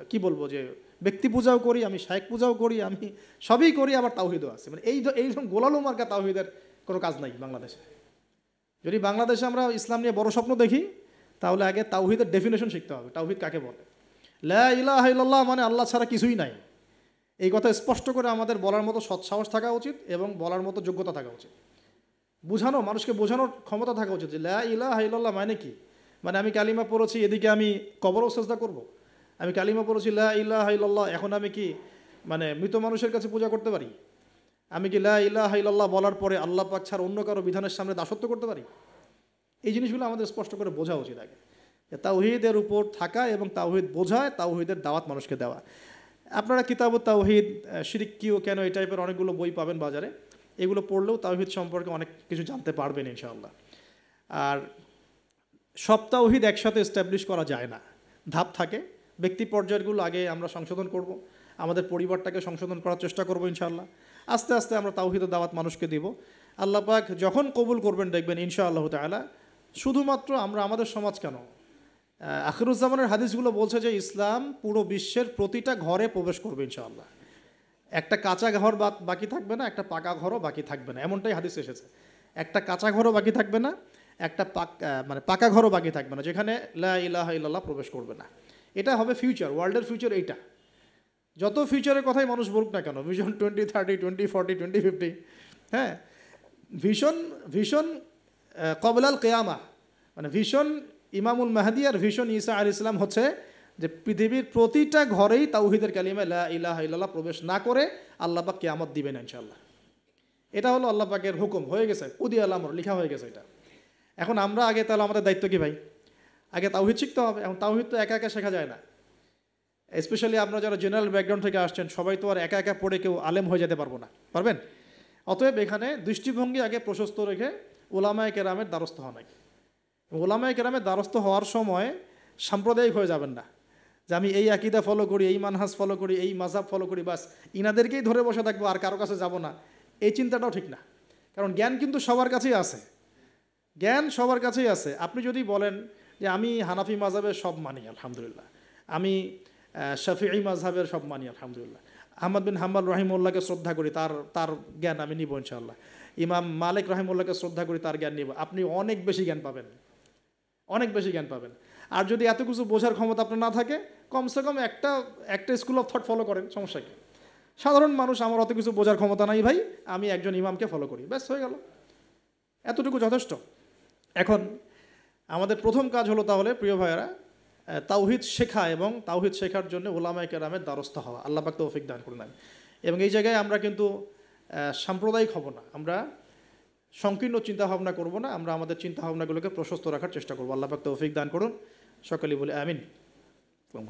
কি বলবো যে ব্যক্তি পূজাও করি, আমি শায়েখ পূজাও করি, আমি সবই করি, আবার তাওহীদও আছে। মানে এইরকম গোলালো মার্কা তাওহীদের কোনো কাজ নাই বাংলাদেশে। যদি বাংলাদেশে আমরা ইসলাম নিয়ে বড় স্বপ্ন দেখি, তাহলে আগে তাওহীদের ডেফিনেশন শিখতে হবে। তাওহীদ কাকে বলে? লা ইলাহা ইল্লাল্লাহ মানে আল্লাহ ছাড়া কিছুই নাই, এই কথা স্পষ্ট করে আমাদের বলার মতো সৎসাহস থাকা উচিত এবং বলার মতো যোগ্যতা থাকা উচিত। মানুষকে বোঝানোর ক্ষমতা থাকা উচিত যে লা ইলাহা ইল্লাল্লাহ মানে কি। মানে আমি কালিমা পড়েছি, এদিকে আমি কবরও সেজদা করব? আমি কালিমা পড়েছি লা ইলাহা ইল্লাল্লাহ, এখন আমি কি মানে মৃত মানুষের কাছে পূজা করতে পারি? আমি কি লা ইলাহা ইল্লাল্লাহ বলার পরে আল্লাহ পাক ছাড়া অন্য কারো বিধানের সামনে দাসত্ব করতে পারি? এই জিনিসগুলো আমাদের স্পষ্ট করে বোঝা উচিত আগে। তাওহীদের উপর থাকা এবং তাওহীদ বোঝায়, তাওহীদের দাওয়াত মানুষকে দেওয়া। আপনারা কিতাবুত তাওহীদ, শিরক কি ও কেন, এই টাইপের অনেকগুলো বই পাবেন বাজারে, এগুলো পড়লেও তাওহীদ সম্পর্কে অনেক কিছু জানতে পারবেন ইনশাআল্লাহ। আর সব তাওহীদ একসাথে এস্টাবলিশ করা যায় না, ধাপ থাকে। ব্যক্তি পর্যায়গুলো আগে আমরা সংশোধন করব, আমাদের পরিবারটাকে সংশোধন করার চেষ্টা করব ইনশাআল্লাহ। আস্তে আস্তে আমরা তাওহীদের দাওয়াত মানুষকে দিব। আল্লাহ পাক যখন কবুল করবেন দেখবেন ইনশাআল্লাহ তাআলা, শুধুমাত্র আমরা আমাদের সমাজ কেন, আখিরুজ্জামানের হাদিসগুলো বলছে যে ইসলাম পুরো বিশ্বের প্রতিটা ঘরে প্রবেশ করবে ইনশাআল্লাহ। একটা কাঁচা ঘর বাকি থাকবে না, একটা পাকা ঘরও বাকি থাকবে না, এমনটাই হাদিস এসেছে। একটা কাঁচা ঘরও বাকি থাকবে না, একটা পাকা ঘরও বাকি থাকবে না, যেখানে লা ইলাহা ইল্লাল্লাহ প্রবেশ করবে না। এটা হবে ফিউচার, ওয়ার্ল্ডের ফিউচার এইটা। যত ফিউচারের কথাই মানুষ বলুক না কেন, ভিশন 2030, 2040, 2050, হ্যাঁ, ভিশন কবলাল কিয়ামা, মানে ভিশন ইমামুল মাহদি আর ভিশন ঈসা আলাইহিস সালাম হচ্ছে যে পৃথিবীর প্রতিটা ঘরেই তাওহীদের কালিমা লা ইলাহা ইল্লাল্লাহ প্রবেশ না করে আল্লাহ পাক কিয়ামত দিবেন ইনশাআল্লাহ। এটা হলো আল্লাহ পাকের হুকুম, হয়ে গেছে, কুদিয়াল আমর, লেখা হয়ে গেছে এটা। এখন আমরা আগে, তাহলে আমাদের দায়িত্ব কি ভাই? আগে তাওহীদ শিখতে হবে। এখন তাওহীদ তো একা একা শেখা যায় না, স্পেশালি আপনারা যারা জেনারেল ব্যাকগ্রাউন্ড থেকে আসছেন, সবাই তো আর একা একা পড়ে কেউ আলেম হয়ে যেতে পারবো না, পারবেন? অতএব এখানে দৃষ্টিভঙ্গি আগে প্রশস্ত রেখে ওলামায়ে কেরামের দ্বারস্থ হওয়া নাকি। ওলামায়ে কেরামের দ্বারস্থ হওয়ার সময় সাম্প্রদায়িক হয়ে যাবেন না, যে আমি এই আকীদা ফলো করি, এই মানহাজ ফলো করি, এই মাযহাব ফলো করি, বাস ইনাদেরকেই ধরে বসে থাকবো আর কারো কাছে যাব না। এই চিন্তাটাও ঠিক না, কারণ জ্ঞান কিন্তু সবার কাছেই আছে, জ্ঞান সবার কাছেই আছে। আপনি যদি বলেন যে আমি হানাফি মাযহাবের সব মানি আলহামদুলিল্লাহ, আমি শাফিঈ মাযহাবের সব মানি আলহামদুলিল্লাহ, আহমদ বিন হাম্বল রাহিমাহুল্লাহকে শ্রদ্ধা করি, তার জ্ঞান আমি নিব ইনশাআল্লাহ, ইমাম মালিক রাহিমাহুল্লাহকে শ্রদ্ধা করি, তার জ্ঞান নিব, আপনি অনেক বেশি জ্ঞান পাবেন, অনেক বেশি জ্ঞান পাবেন। আর যদি এত কিছু বোঝার ক্ষমতা আপনার না থাকে, কমসে কম একটা স্কুল অফ থট ফলো করেন, সমস্যা কি? সাধারণ মানুষ, আমার অত কিছু বোঝার ক্ষমতা নাই ভাই, আমি একজন ইমামকে ফলো করি, ব্যাস হয়ে গেল, এতটুকু যথেষ্ট। এখন আমাদের প্রথম কাজ হলো তাহলে প্রিয় ভাইয়েরা, তাওহীদ শেখা এবং তাওহীদ শেখার জন্য ওলামায়ে কেরামের দ্বারস্থ হওয়া। আল্লাহ পাক তৌফিক দান করুন। এবং এই জায়গায় আমরা কিন্তু সাম্প্রদায়িক হব না, আমরা সংকীর্ণ চিন্তাভাবনা করব না, আমরা আমাদের চিন্তাভাবনাগুলোকে প্রশস্ত রাখার চেষ্টা করবো। আল্লাহ পাক তৌফিক দান করুন, সকলেই বলে আমিন।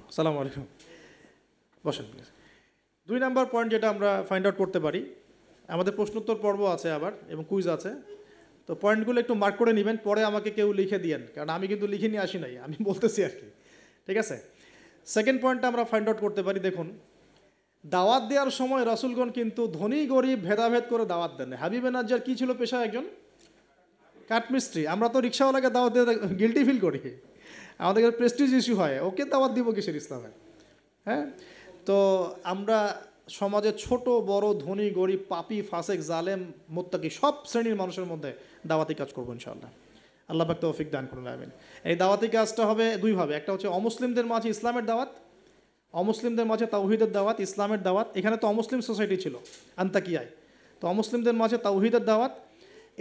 আসসালামু আলাইকুম, বসেন। 2 নম্বর পয়েন্ট যেটা আমরা ফাইন্ড আউট করতে পারি, আমাদের প্রশ্নোত্তর পর্ব আছে আবার এবং কুইজ আছে, তো পয়েন্টগুলো একটু মার্ক করে নেবেন, পরে আমাকে কেউ লিখে দিয়েন, কারণ আমি কিন্তু লিখে নিয়ে আসি নাই, আমি বলতেছি আর কি, ঠিক আছে? সেকেন্ড পয়েন্টটা আমরা ফাইন্ড আউট করতে পারি, দেখুন, দাওয়াত দেওয়ার সময় রাসূলগণ কিন্তু ধনী গরিব ভেদাভেদ করে দাওয়াত দেন। হাবিবে নাজ্জার কী ছিল পেশা? একজন কাঠমিস্ত্রি। আমরা তো রিক্সাওয়ালাকে দাওয়াত দিয়ে গিল্টি ফিল করি, আমাদের প্রেস্টিজ ইস্যু হয়, ওকে দাওয়াত দিব কিসের ইসলামে? হ্যাঁ, তো আমরা সমাজে ছোট বড় ধনী গরিব পাপী ফাসেক জালেম মুত্তাকি সব শ্রেণীর মানুষের মধ্যে দাওয়াতি কাজ করবো ইনশাআল্লাহ। আল্লাহ পাক তৌফিক দান করুন, আমিন। এই দাওয়াতি কাজটা হবে দুইভাবে, একটা হচ্ছে অমুসলিমদের মাঝে ইসলামের দাওয়াত, অমুসলিমদের মাঝে তাওহীদের দাওয়াত, ইসলামের দাওয়াত। এখানে তো অমুসলিম সোসাইটি ছিল আন্তাকিয়ায়, তো অমুসলিমদের মাঝে তাওহীদের দাওয়াত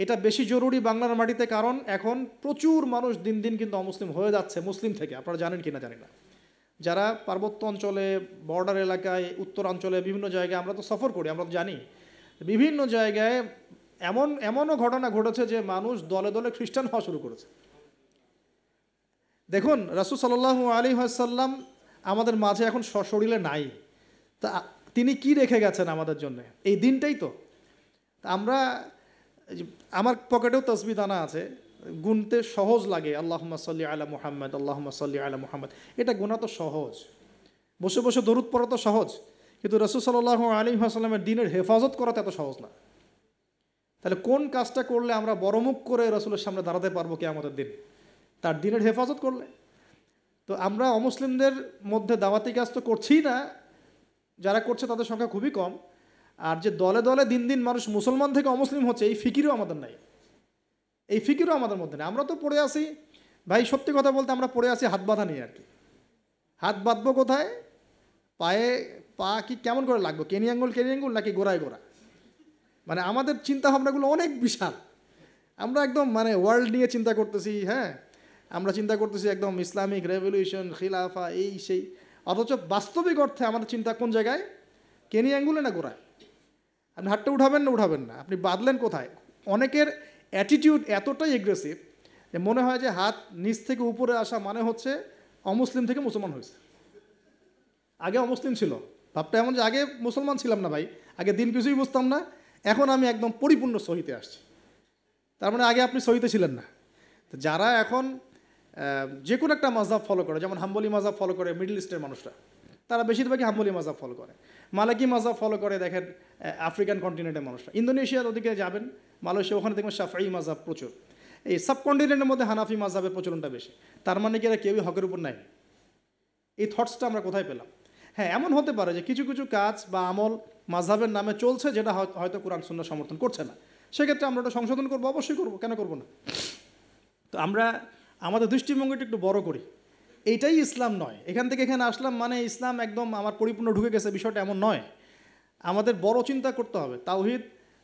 এটা বেশি জরুরি বাংলার মাটিতে, কারণ এখন প্রচুর মানুষ দিন দিন কিন্তু অমুসলিম হয়ে যাচ্ছে মুসলিম থেকে, আপনারা জানেন কি না জানি না। যারা পার্বত্য অঞ্চলে, বর্ডার এলাকায়, উত্তরাঞ্চলে বিভিন্ন জায়গায় আমরা তো সফর করি, আমরা তো জানি বিভিন্ন জায়গায় এমনও ঘটনা ঘটেছে যে মানুষ দলে দলে খ্রিস্টান হওয়া শুরু করেছে। দেখুন রাসূল সাল্লাল্লাহু আলাইহি ওয়াসাল্লাম আমাদের মাঝে এখন সশরীরে নাই, তা তিনি কি রেখে গেছেন আমাদের জন্য? এই দিনটাই তো। আমরা, আমার পকেটেও তসবিহ দানা আছে, গুনতে সহজ লাগে, আল্লাহুম্মা সাল্লি আলা মুহাম্মদ, আল্লাহুম্মা সাল্লি আলা মুহাম্মদ, এটা গোনা তো সহজ, বসে বসে দরুদ পড়া তো সহজ, কিন্তু রাসূল সাল্লাল্লাহু আলাইহি ওয়াসাল্লামের দ্বীনের হেফাজত করা তো এত সহজ না। তাহলে কোন কাজটা করলে আমরা বড়মুখ করে রাসূলের সামনে দাঁড়াতে পারবো কিয়ামতের দিন? তার দ্বীনের হেফাজত করলে। তো আমরা অমুসলিমদের মধ্যে দাওয়াতি কাজ তো করছিই না, যারা করছে তাদের সংখ্যা খুবই কম। আর যে দলে দলে দিন দিন মানুষ মুসলমান থেকে অমুসলিম হচ্ছে, এই ফিকিরও আমাদের নাই, এই ফিকিরও আমাদের মধ্যে নেই। আমরা তো পড়ে আসি ভাই, সত্যি কথা বলতে আমরা পড়ে আসি হাত বাঁধা নিয়ে আর কি। হাত বাঁধবো কোথায়? পায়ে, পা কি কেমন করে লাগবো, কেনি আঙ্গুল নাকি গোড়ায় গোড়া? মানে আমাদের চিন্তা ভাবনাগুলো অনেক বিশাল, আমরা একদম মানে ওয়ার্ল্ড নিয়ে চিন্তা করতেছি। হ্যাঁ, আমরা চিন্তা করতেছি একদম ইসলামিক রেভলিউশন, খিলাফা, এই সেই, অথচ বাস্তবিক অর্থে আমাদের চিন্তা কোন জায়গায়? কেনি আঙ্গুলে না গোড়ায়? আপনি হাতটা উঠাবেন না উঠাবেন না, আপনি বাঁধলেন কোথায়? অনেকের অ্যাটিটিউড এতটাই এগ্রেসিভ যে মনে হয় যে হাত নিচ থেকে উপরে আসা মানে হচ্ছে অমুসলিম থেকে মুসলমান হয়েছে। আগে অমুসলিম ছিল, ভাবটা এমন যে আগে মুসলমান ছিলাম না ভাই, আগে দিন কিছুই বুঝতাম না, এখন আমি একদম পরিপূর্ণ সহিতে আসছি। তার মানে আগে আপনি সহিতে ছিলেন না। তো যারা এখন যে কোনো একটা মাযহাব ফলো করে, যেমন হাম্বলি মাযহাব ফলো করে মিডল ইস্টের মানুষরা, তারা বেশিরভাগই হাম্বলি মাযহাব ফলো করে। মালাকি মাযহাব ফলো করে দেখেন আফ্রিকান কন্টিনেন্টের মানুষরা। ইন্দোনেশিয়ার ওদিকে যাবেন, মালয়েশিয়া, ওখানে দেখবেন শাফঈ মাযহাব প্রচুর। এই সাবকন্টিনেন্টের মধ্যে হানাফি মাযহাবের প্রচলনটা বেশি। তার মানে কি এরা কেউই হকের উপর নাই? এই থটসটা আমরা কোথায় পেলাম? হ্যাঁ, এমন হতে পারে যে কিছু কিছু কাজ বা আমল মাযহাবের নামে চলছে, যেটা হয়তো কোরআন সুন্নাহ সমর্থন করছে না, সেক্ষেত্রে আমরা ওটা সংশোধন করবো, অবশ্যই করবো, কেন করবো না? তো আমরা আমাদের দৃষ্টিভঙ্গিটা একটু বড় করি, এইটাই ইসলাম নয়। এখান থেকে এখানে আসলাম মানে ইসলাম একদম আমার পরিপূর্ণ ঢুকে গেছে, বিষয়টা এমন নয়। আমাদের বড় চিন্তা করতে হবে। তাওহীদ,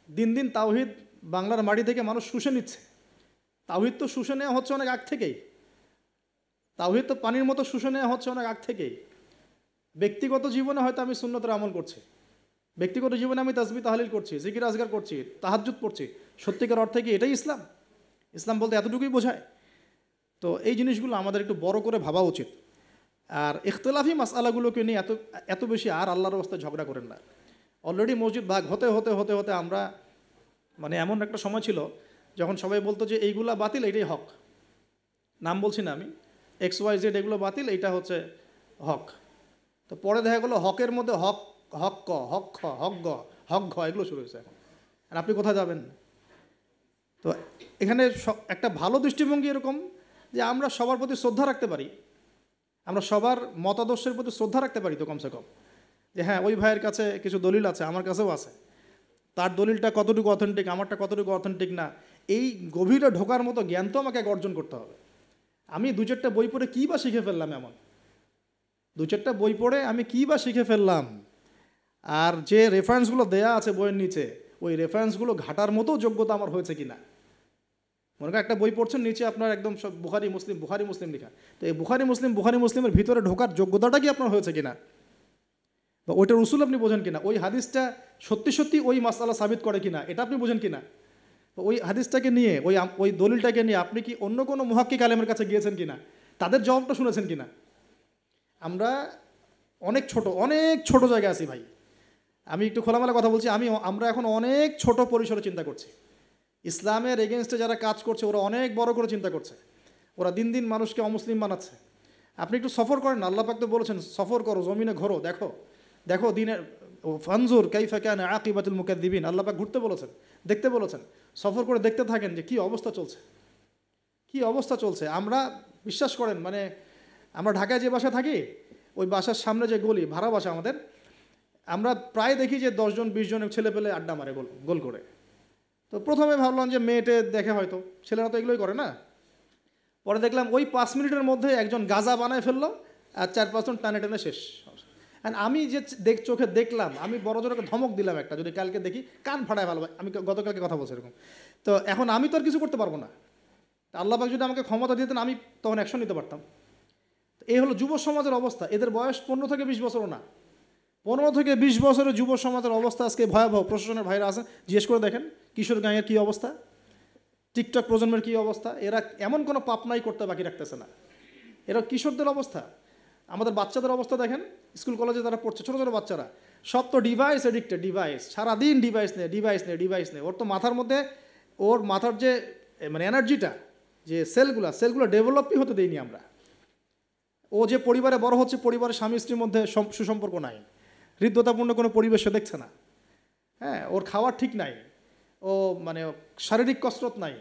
দিন দিন তাওহীদ বাংলার মাটি থেকে মানুষ শুষে নিচ্ছে। তাওহীদ তো শুষে নেওয়া হচ্ছে অনেক আগ থেকেই, তাওহীদ তো পানির মতো শুষে নেওয়া হচ্ছে অনেক আগ থেকেই। ব্যক্তিগত জীবনে হয়তো আমি সুন্নতের আমল করছি, ব্যক্তিগত জীবনে আমি তাসবিহ তাহলিল করছি, জিকির আজগার করছি, তাহাজ্জুদ পড়ছি, সত্যিকার অর্থে কি এটাই ইসলাম? ইসলাম বলতে এতটুকুই বোঝায়? তো এই জিনিসগুলো আমাদের একটু বড় করে ভাবা উচিত। আর ইখতিলাফি মাসআলাগুলোকে নিয়ে এত এত বেশি আর আল্লাহর রাস্তায় ঝগড়া করেন না। অলরেডি মসজিদ ভাগ হতে হতে হতে হতে আমরা মানে এমন একটা সময় ছিল যখন সবাই বলতো যে এইগুলা বাতিল, এইটাই হক। নাম বলছি না আমি, XYZ এগুলো বাতিল, এইটা হচ্ছে হক। তো পরে দেখা গেলো হকের মধ্যে হক, হক ক, হক খ, হক গ, হক ঘ, এগুলো শুরু হয়েছে এখন। আর আপনি কোথায় যাবেন? তো এখানে একটা ভালো দৃষ্টিভঙ্গি এরকম যে আমরা সবার প্রতি শ্রদ্ধা রাখতে পারি, আমরা সবার মতাদর্শের প্রতি শ্রদ্ধা রাখতে পারি তো কমসে কম, যে হ্যাঁ ওই ভাইয়ের কাছে কিছু দলিল আছে, আমার কাছেও আছে, তার দলিলটা কতটুকু অথেন্টিক, আমারটা কতটুকু অথেন্টিক না, এই গভীরে ঢোকার মতো জ্ঞান তো আমাকে অর্জন করতে হবে। আমি দু চারটা বই পড়ে কী বা শিখে ফেললাম? এমন দু চারটা বই পড়ে আমি কী বা শিখে ফেললাম? আর যে রেফারেন্সগুলো দেয়া আছে বইয়ের নিচে, ওই রেফারেন্সগুলো ঘাটার মতো যোগ্যতা আমার হয়েছে কিনা। মনে করেন একটা বই পড়ছেন, নিচে আপনার একদম সব বুখারি মুসলিম লেখা, তো এই বুখারি মুসলিমের ভিতরে ঢোকার যোগ্যতাটা কি আপনার হয়েছে কিনা, বা ওইটার উসুল আপনি বোঝেন কিনা, ওই হাদিসটা সত্যি সত্যি ওই মাসআলা সাবিত করে কিনা এটা আপনি বোঝেন কিনা, ওই হাদিসটাকে নিয়ে ওই দলিলটাকে নিয়ে আপনি কি অন্য কোনো মুহাক্কিক আলেমের কাছে গিয়েছেন কিনা, তাদের জবাবটা শুনেছেন কিনা। আমরা অনেক ছোট জায়গায় আছি ভাই। আমি একটু খোলামেলা কথা বলছি, আমরা এখন অনেক ছোট পরিসরে চিন্তা করছি। ইসলামের এগেনস্টে যারা কাজ করছে ওরা অনেক বড় করে চিন্তা করছে, ওরা দিন দিন মানুষকে অমুসলিম বানাচ্ছে। আপনি একটু সফর করেন, আল্লাহ পাক তো বলেছেন সফর করো, জমিনে ঘোরো, দেখো দেখো দিনের ফানজুর কাইফা কানা আকিবাতুল মুকাদ্দিবিন, আল্লাহ পাক ঘুরতে বলেছেন, দেখতে বলেছেন। সফর করে দেখতে থাকেন যে কি অবস্থা চলছে। আমরা বিশ্বাস করেন মানে আমরা ঢাকায় যে বাসা থাকি, ওই বাসার সামনে যে গলি, ভাড়া বাসা আমাদের, আমরা প্রায় দেখি যে 10 জন 20 জন ছেলে পেলে আড্ডা মারে গোল গোল করে। তো প্রথমে ভাবলাম যে মেয়েটে দেখে হয়তো, ছেলেরা তো এগুলোই করে না। পরে দেখলাম ওই 5 মিনিটের মধ্যে একজন গাজা বানায় ফেললো, আর 4-5 জন টানে টেনে শেষ। অ্যান্ড আমি যে চোখে দেখলাম, আমি বড় জোরকে ধমক দিলাম একটা, যদি কালকে দেখি কান ফাটায় ভালো। আমি গতকালকে কথা বলছি এরকম। তো এখন আমি তো আর কিছু করতে পারবো না। আল্লাহ পাক যদি আমাকে ক্ষমতা দিতেন, আমি তখন অ্যাকশন নিতে পারতাম। এই হলো যুব সমাজের অবস্থা। এদের বয়স 15 থেকে 20 বছরও না। 15 থেকে 20 বছরের যুব সমাজের অবস্থা আজকে ভয়াবহ। প্রশাসনের ভাইরা আছেন, জিজ্ঞেস করে দেখেন কিশোরগঞ্জের কী অবস্থা, টিকটক প্রজন্মের কী অবস্থা। এরা এমন কোনো পাপ নাই করতে বাকি রাখতেছে না। এরা কিশোরদের অবস্থা। আমাদের বাচ্চাদের অবস্থা দেখেন, স্কুল কলেজে তারা পড়ছে, ছোটো ছোটো বাচ্চারা, সব তো ডিভাইস এডিক্টেড, ডিভাইস, সারাদিন ডিভাইস নেই। ওর তো মাথার মধ্যে, ওর মাথার যে মানে এনার্জিটা, যে সেলগুলো ডেভেলপই হতে দেয়নি আমরা। ও যে পরিবারে বড় হচ্ছে, পরিবারের স্বামী স্ত্রীর মধ্যে সুসম্পর্ক নাই, হৃদ্যতাপূর্ণ কোনো পরিবেশে দেখছে না। হ্যাঁ, ওর খাওয়ার ঠিক নাই, ও মানে শারীরিক কসরত নাই।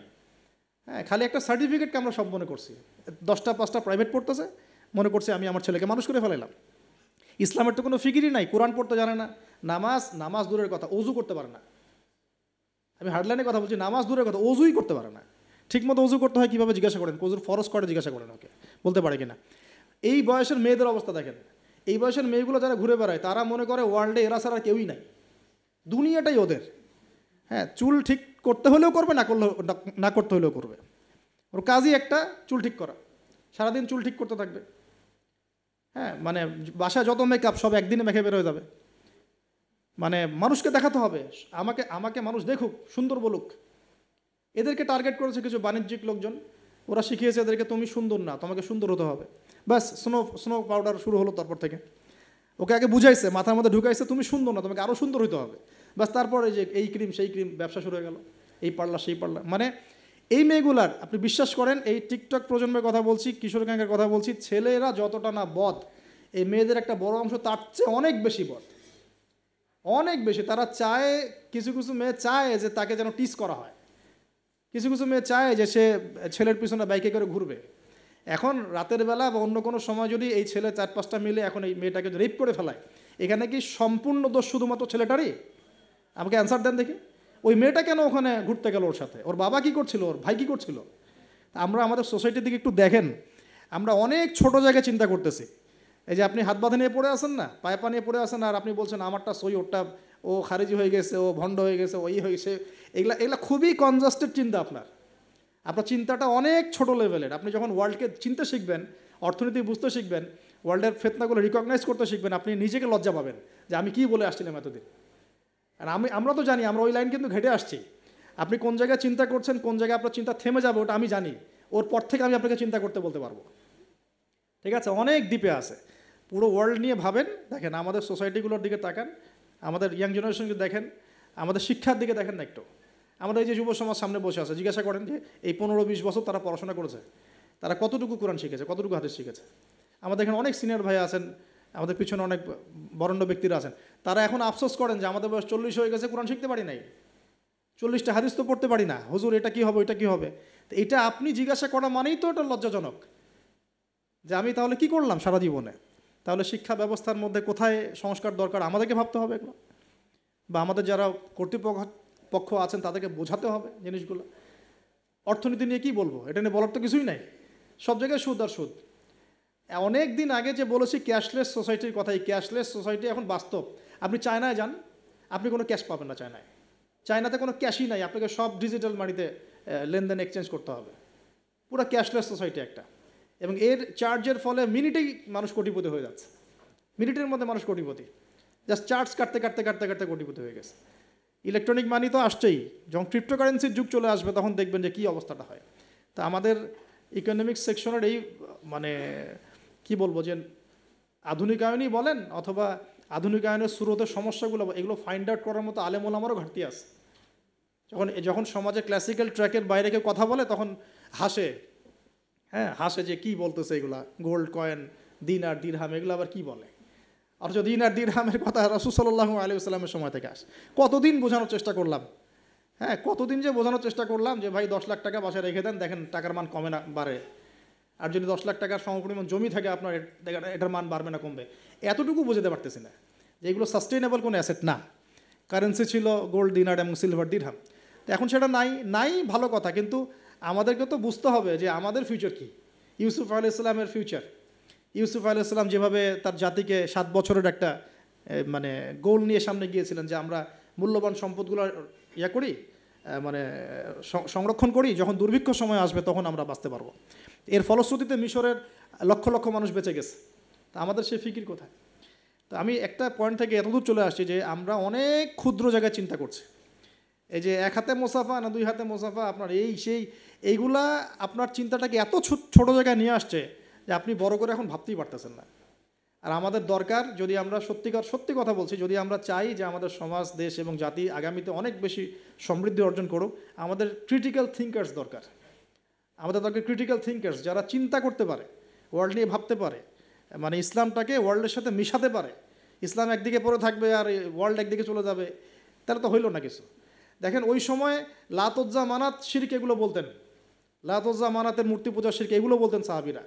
হ্যাঁ, খালি একটা সার্টিফিকেটকে আমরা সব মনে করছি। 10টা 5টা প্রাইভেট পড়তেছে, মনে করছে আমি আমার ছেলেকে মানুষ করে ফেলাইলাম। ইসলামের তো কোনো ফিকিরই নাই, কোরআন পড়তে জানে না, নামাজ দূরের কথা, অজু করতে পারে না। আমি হার্ডলাইনে কথা বলছি, নামাজ দূরের কথা, অজুই করতে পারে না। ঠিকমতো অজু করতে হয় কীভাবে জিজ্ঞাসা করেন, অজুর ফরজ করে জিজ্ঞাসা করেন, ওকে বলতে পারে কিনা। এই বয়সের মেয়েদের অবস্থা দেখেন। এই বয়সের মেয়েগুলো যারা ঘুরে বেড়ায়, তারা মনে করে ওয়ার্ল্ডে এরা ছাড়া কেউই নাই, দুনিয়াটাই ওদের। হ্যাঁ, চুল ঠিক করতে হলেও করবে, না করতে হলেও করবে। ওর কাজই একটা, চুল ঠিক করা, সারাদিন চুল ঠিক করতে থাকবে। হ্যাঁ, মানে বাসায় যত মেকআপ সব একদিনে মেখে বের হয়ে যাবে। মানে মানুষকে দেখাতে হবে, আমাকে মানুষ দেখুক, সুন্দর বলুক। এদেরকে টার্গেট করেছে কিছু বাণিজ্যিক লোকজন। ওরা শিখিয়েছে এদেরকে, তুমি সুন্দর না, তোমাকে সুন্দর হতে হবে। ব্যাস, স্নো পাউডার শুরু হলো তারপর থেকে। ওকে আগে বুঝাইছে, মাথার মধ্যে ঢুকাইছে, তুমি সুন্দর না, তোমাকে আরও সুন্দর হতে হবে। ব্যাস, তারপরে যে এই ক্রিম সেই ক্রিম, ব্যবসা শুরু হয়ে গেল, এই পার্লার সেই পার্লার। মানে এই মেয়েগুলার, আপনি বিশ্বাস করেন, এই টিকটক প্রজন্মের কথা বলছি, কিশোর গ্যাংয়ের কথা বলছি, ছেলেরা যতটা না বদ, এই মেয়েদের একটা বড় অংশ তার চেয়ে অনেক বেশি বদ, অনেক বেশি। তারা চায়, কিছু কিছু মেয়ে চায় যে তাকে যেন টিস করা হয়, কিছু কিছু মেয়ে চায় যে সে ছেলের পিছনে বাইকে করে ঘুরবে। এখন রাতের বেলা বা অন্য কোনো সময় যদি এই ছেলে 4-5টা মিলে এখন এই মেয়েটাকে রেপ করে ফেলায়, এখানে কি সম্পূর্ণ দোষ শুধুমাত্র ছেলেটারই? আমাকে অ্যান্সার দেন দেখি। ওই মেয়েটা কেন ওখানে ঘুরতে গেল ওর সাথে? ওর বাবা কী করছিল, ওর ভাই কী করছিল? আমরা আমাদের সোসাইটির দিকে একটু দেখেন, আমরা অনেক ছোট জায়গায় চিন্তা করতেছি। এই যে আপনি হাত বাঁধে নিয়ে পড়ে আসেন না, পায়ে পা নিয়ে পড়ে আসেন, আর আপনি বলছেন আমারটা সই, ওরটা ও খারিজি হয়ে গেছে, ও ভণ্ড হয়ে গেছে, ওই হয়েছে। এগুলা খুবই কনজাস্টেড চিন্তা। আপনার চিন্তাটা অনেক ছোট লেভেলের। আপনি যখন ওয়ার্ল্ডকে চিনতে শিখবেন, অর্থনীতি বুঝতে শিখবেন, ওয়ার্ল্ডের ফেতনাগুলো রিকগনাইজ করতে শিখবেন, আপনি নিজেকে লজ্জা পাবেন যে আমি কী বলে আসছিলাম এতদিন। আর আমরা তো জানি, আমরা ওই লাইন কিন্তু ঘেটে আসছি। আপনি কোন জায়গায় চিন্তা করছেন, কোন জায়গায় আপনার চিন্তা থেমে যাবে, ওটা আমি জানি। ওর পর থেকে আমি আপনাকে চিন্তা করতে বলতে পারবো। ঠিক আছে, অনেক দ্বীপে আছে। পুরো ওয়ার্ল্ড নিয়ে ভাবেন, দেখেন আমাদের সোসাইটিগুলোর দিকে তাকান, আমাদের ইয়াং জেনারেশনকে দেখেন, আমাদের শিক্ষার দিকে দেখেন না একটু। আমাদের এই যে যুব সমাজ সামনে বসে আছে, জিজ্ঞাসা করেন যে এই 15-20 বছর তারা পড়াশোনা করেছে, তারা কতটুকু কোরআন শিখেছে, কতটুকু হাদিস শিখেছে। আমাদের এখানে অনেক সিনিয়র ভাই আছেন, আমাদের পিছনে অনেক বরেণ্য ব্যক্তিরা আছেন, তারা এখন আফসোস করেন যে আমাদের বয়স 40 হয়ে গেছে, কোরআন শিখতে পারি নাই, 40টা হাদিস তো পড়তে পারি না, হুজুর এটা কী হবে, এটা কী হবে। তো এটা আপনি জিজ্ঞাসা করা মানেই তো এটা লজ্জাজনক, যে আমি তাহলে কি করলাম সারা জীবনে। তাহলে শিক্ষা ব্যবস্থার মধ্যে কোথায় সংস্কার দরকার, আমাদেরকে ভাবতে হবে এগুলো, বা আমাদের যারা কর্তৃপক্ষ আছেন তাদেরকে বোঝাতে হবে জিনিসগুলো। অর্থনীতি নিয়ে কি বলবো, এটা নিয়ে বলার তো কিছুই নাই, সব জায়গায় সুদ আর সুদ। অনেক দিন আগে যে বলেছি ক্যাশলেস সোসাইটির কথা, এই ক্যাশলেস সোসাইটি এখন বাস্তব। আপনি চায়নায় যান, আপনি কোনো ক্যাশ পাবেন না চায়নায়। চায়নাতে কোনো ক্যাশই নাই, আপনাকে সব ডিজিটাল মানিতে লেনদেন এক্সচেঞ্জ করতে হবে। পুরো ক্যাশলেস সোসাইটি একটা। এবং এর চার্জের ফলে মিনিটেই মানুষ কোটিপতি হয়ে যাচ্ছে, মিনিটের মধ্যে মানুষ কোটিপতি, জাস্ট চার্জ কাটতে কাটতে কাটতে কাটতে কোটিপতি হয়ে গেছে। ইলেকট্রনিক মানি তো আসছেই, যখন ক্রিপ্টোকারেন্সির যুগ চলে আসবে তখন দেখবেন যে কী অবস্থাটা হয়। তা আমাদের ইকোনমিক্স সেকশনের এই মানে কি বলবো, যে আধুনিকায়নই বলেন অথবা আধুনিকায়নের স্রোতের সমস্যাগুলো, এগুলো ফাইন্ড আউট করার মতো আলেম ওলামারও ঘাটতি আছে। যখন সমাজে ক্লাসিক্যাল ট্র্যাকের বাইরে কেউ কথা বলে তখন হাসে, হ্যাঁ হাসে যে কী বলতেছে এগুলা, গোল্ড কয়েন, দিনার দিরহাম, এগুলো আবার কী বলে। অথচ দিনার দিরহামের কথা রাসূল সাল্লাল্লাহু আলাইহি ওয়াসাল্লামের সময় থেকে আসে। কতদিন বোঝানোর চেষ্টা করলাম, হ্যাঁ কতদিন যে বোঝানোর চেষ্টা করলাম যে ভাই 10 লাখ টাকা বাসায় রেখে দেন, দেখেন টাকার মান কমে না বাড়ে। আর যদি 10 লাখ টাকার সমপরিমাণ জমি থাকে আপনার, এটার মান বাড়বে না কমবে। এতটুকু বোঝাতে পারতেছি না। যে এগুলো সাস্টেইনেবল কোনো অ্যাসেট না। কারেন্সি ছিল গোল্ড দিনার এবং সিলভার দিরহাম, তো এখন সেটা নাই ভালো কথা, কিন্তু আমাদেরকে তো বুঝতে হবে যে আমাদের ফিউচার কী। ইউসুফ আলাইহিস-সালামের ফিউচার, ইউসুফ আলাইহিস-সালাম যেভাবে তার জাতিকে 7 বছরের একটা মানে গোল নিয়ে সামনে গিয়েছিলেন যে আমরা মূল্যবান সম্পদগুলো করি, মানে সংরক্ষণ করি, যখন দুর্ভিক্ষ সময় আসবে তখন আমরা বাঁচতে পারবো। এর ফলশ্রুতিতে মিশরের লক্ষ লক্ষ মানুষ বেঁচে গেছে। তা আমাদের সেই ফিকির কোথায়? তো আমি একটা পয়েন্ট থেকে এতদূর চলে আসছি যে আমরা অনেক ক্ষুদ্র জায়গায় চিন্তা করছি। এই যে 1 হাতে মোসাফা না 2 হাতে মোসাফা, আপনার এইগুলা আপনার চিন্তাটাকে এত ছোট জায়গায় নিয়ে আসছে যে আপনি বড় করে এখন ভাবতেই পারতেছেন না। আর আমাদের দরকার, যদি আমরা সত্যি কথা বলছি, যদি আমরা চাই যে আমাদের সমাজ, দেশ এবং জাতি আগামীতে অনেক বেশি সমৃদ্ধি অর্জন করুক, আমাদের ক্রিটিক্যাল থিঙ্কার্স দরকার। আমাদের দরকার ক্রিটিক্যাল থিঙ্কার্স, যারা চিন্তা করতে পারে, ওয়ার্ল্ড নিয়ে ভাবতে পারে, মানে ইসলামটাকে ওয়ার্ল্ডের সাথে মিশাতে পারে। ইসলাম একদিকে পড়ে থাকবে আর ওয়ার্ল্ড একদিকে চলে যাবে, তাহলে তো হইল না কিছু। দেখেন ওই সময় লাত উজ্জা মানাত শিরক এগুলো বলতেন, লাত উজ্জা মানাতের মূর্তি পূজা শিরক এগুলো বলতেন সাহাবীরা।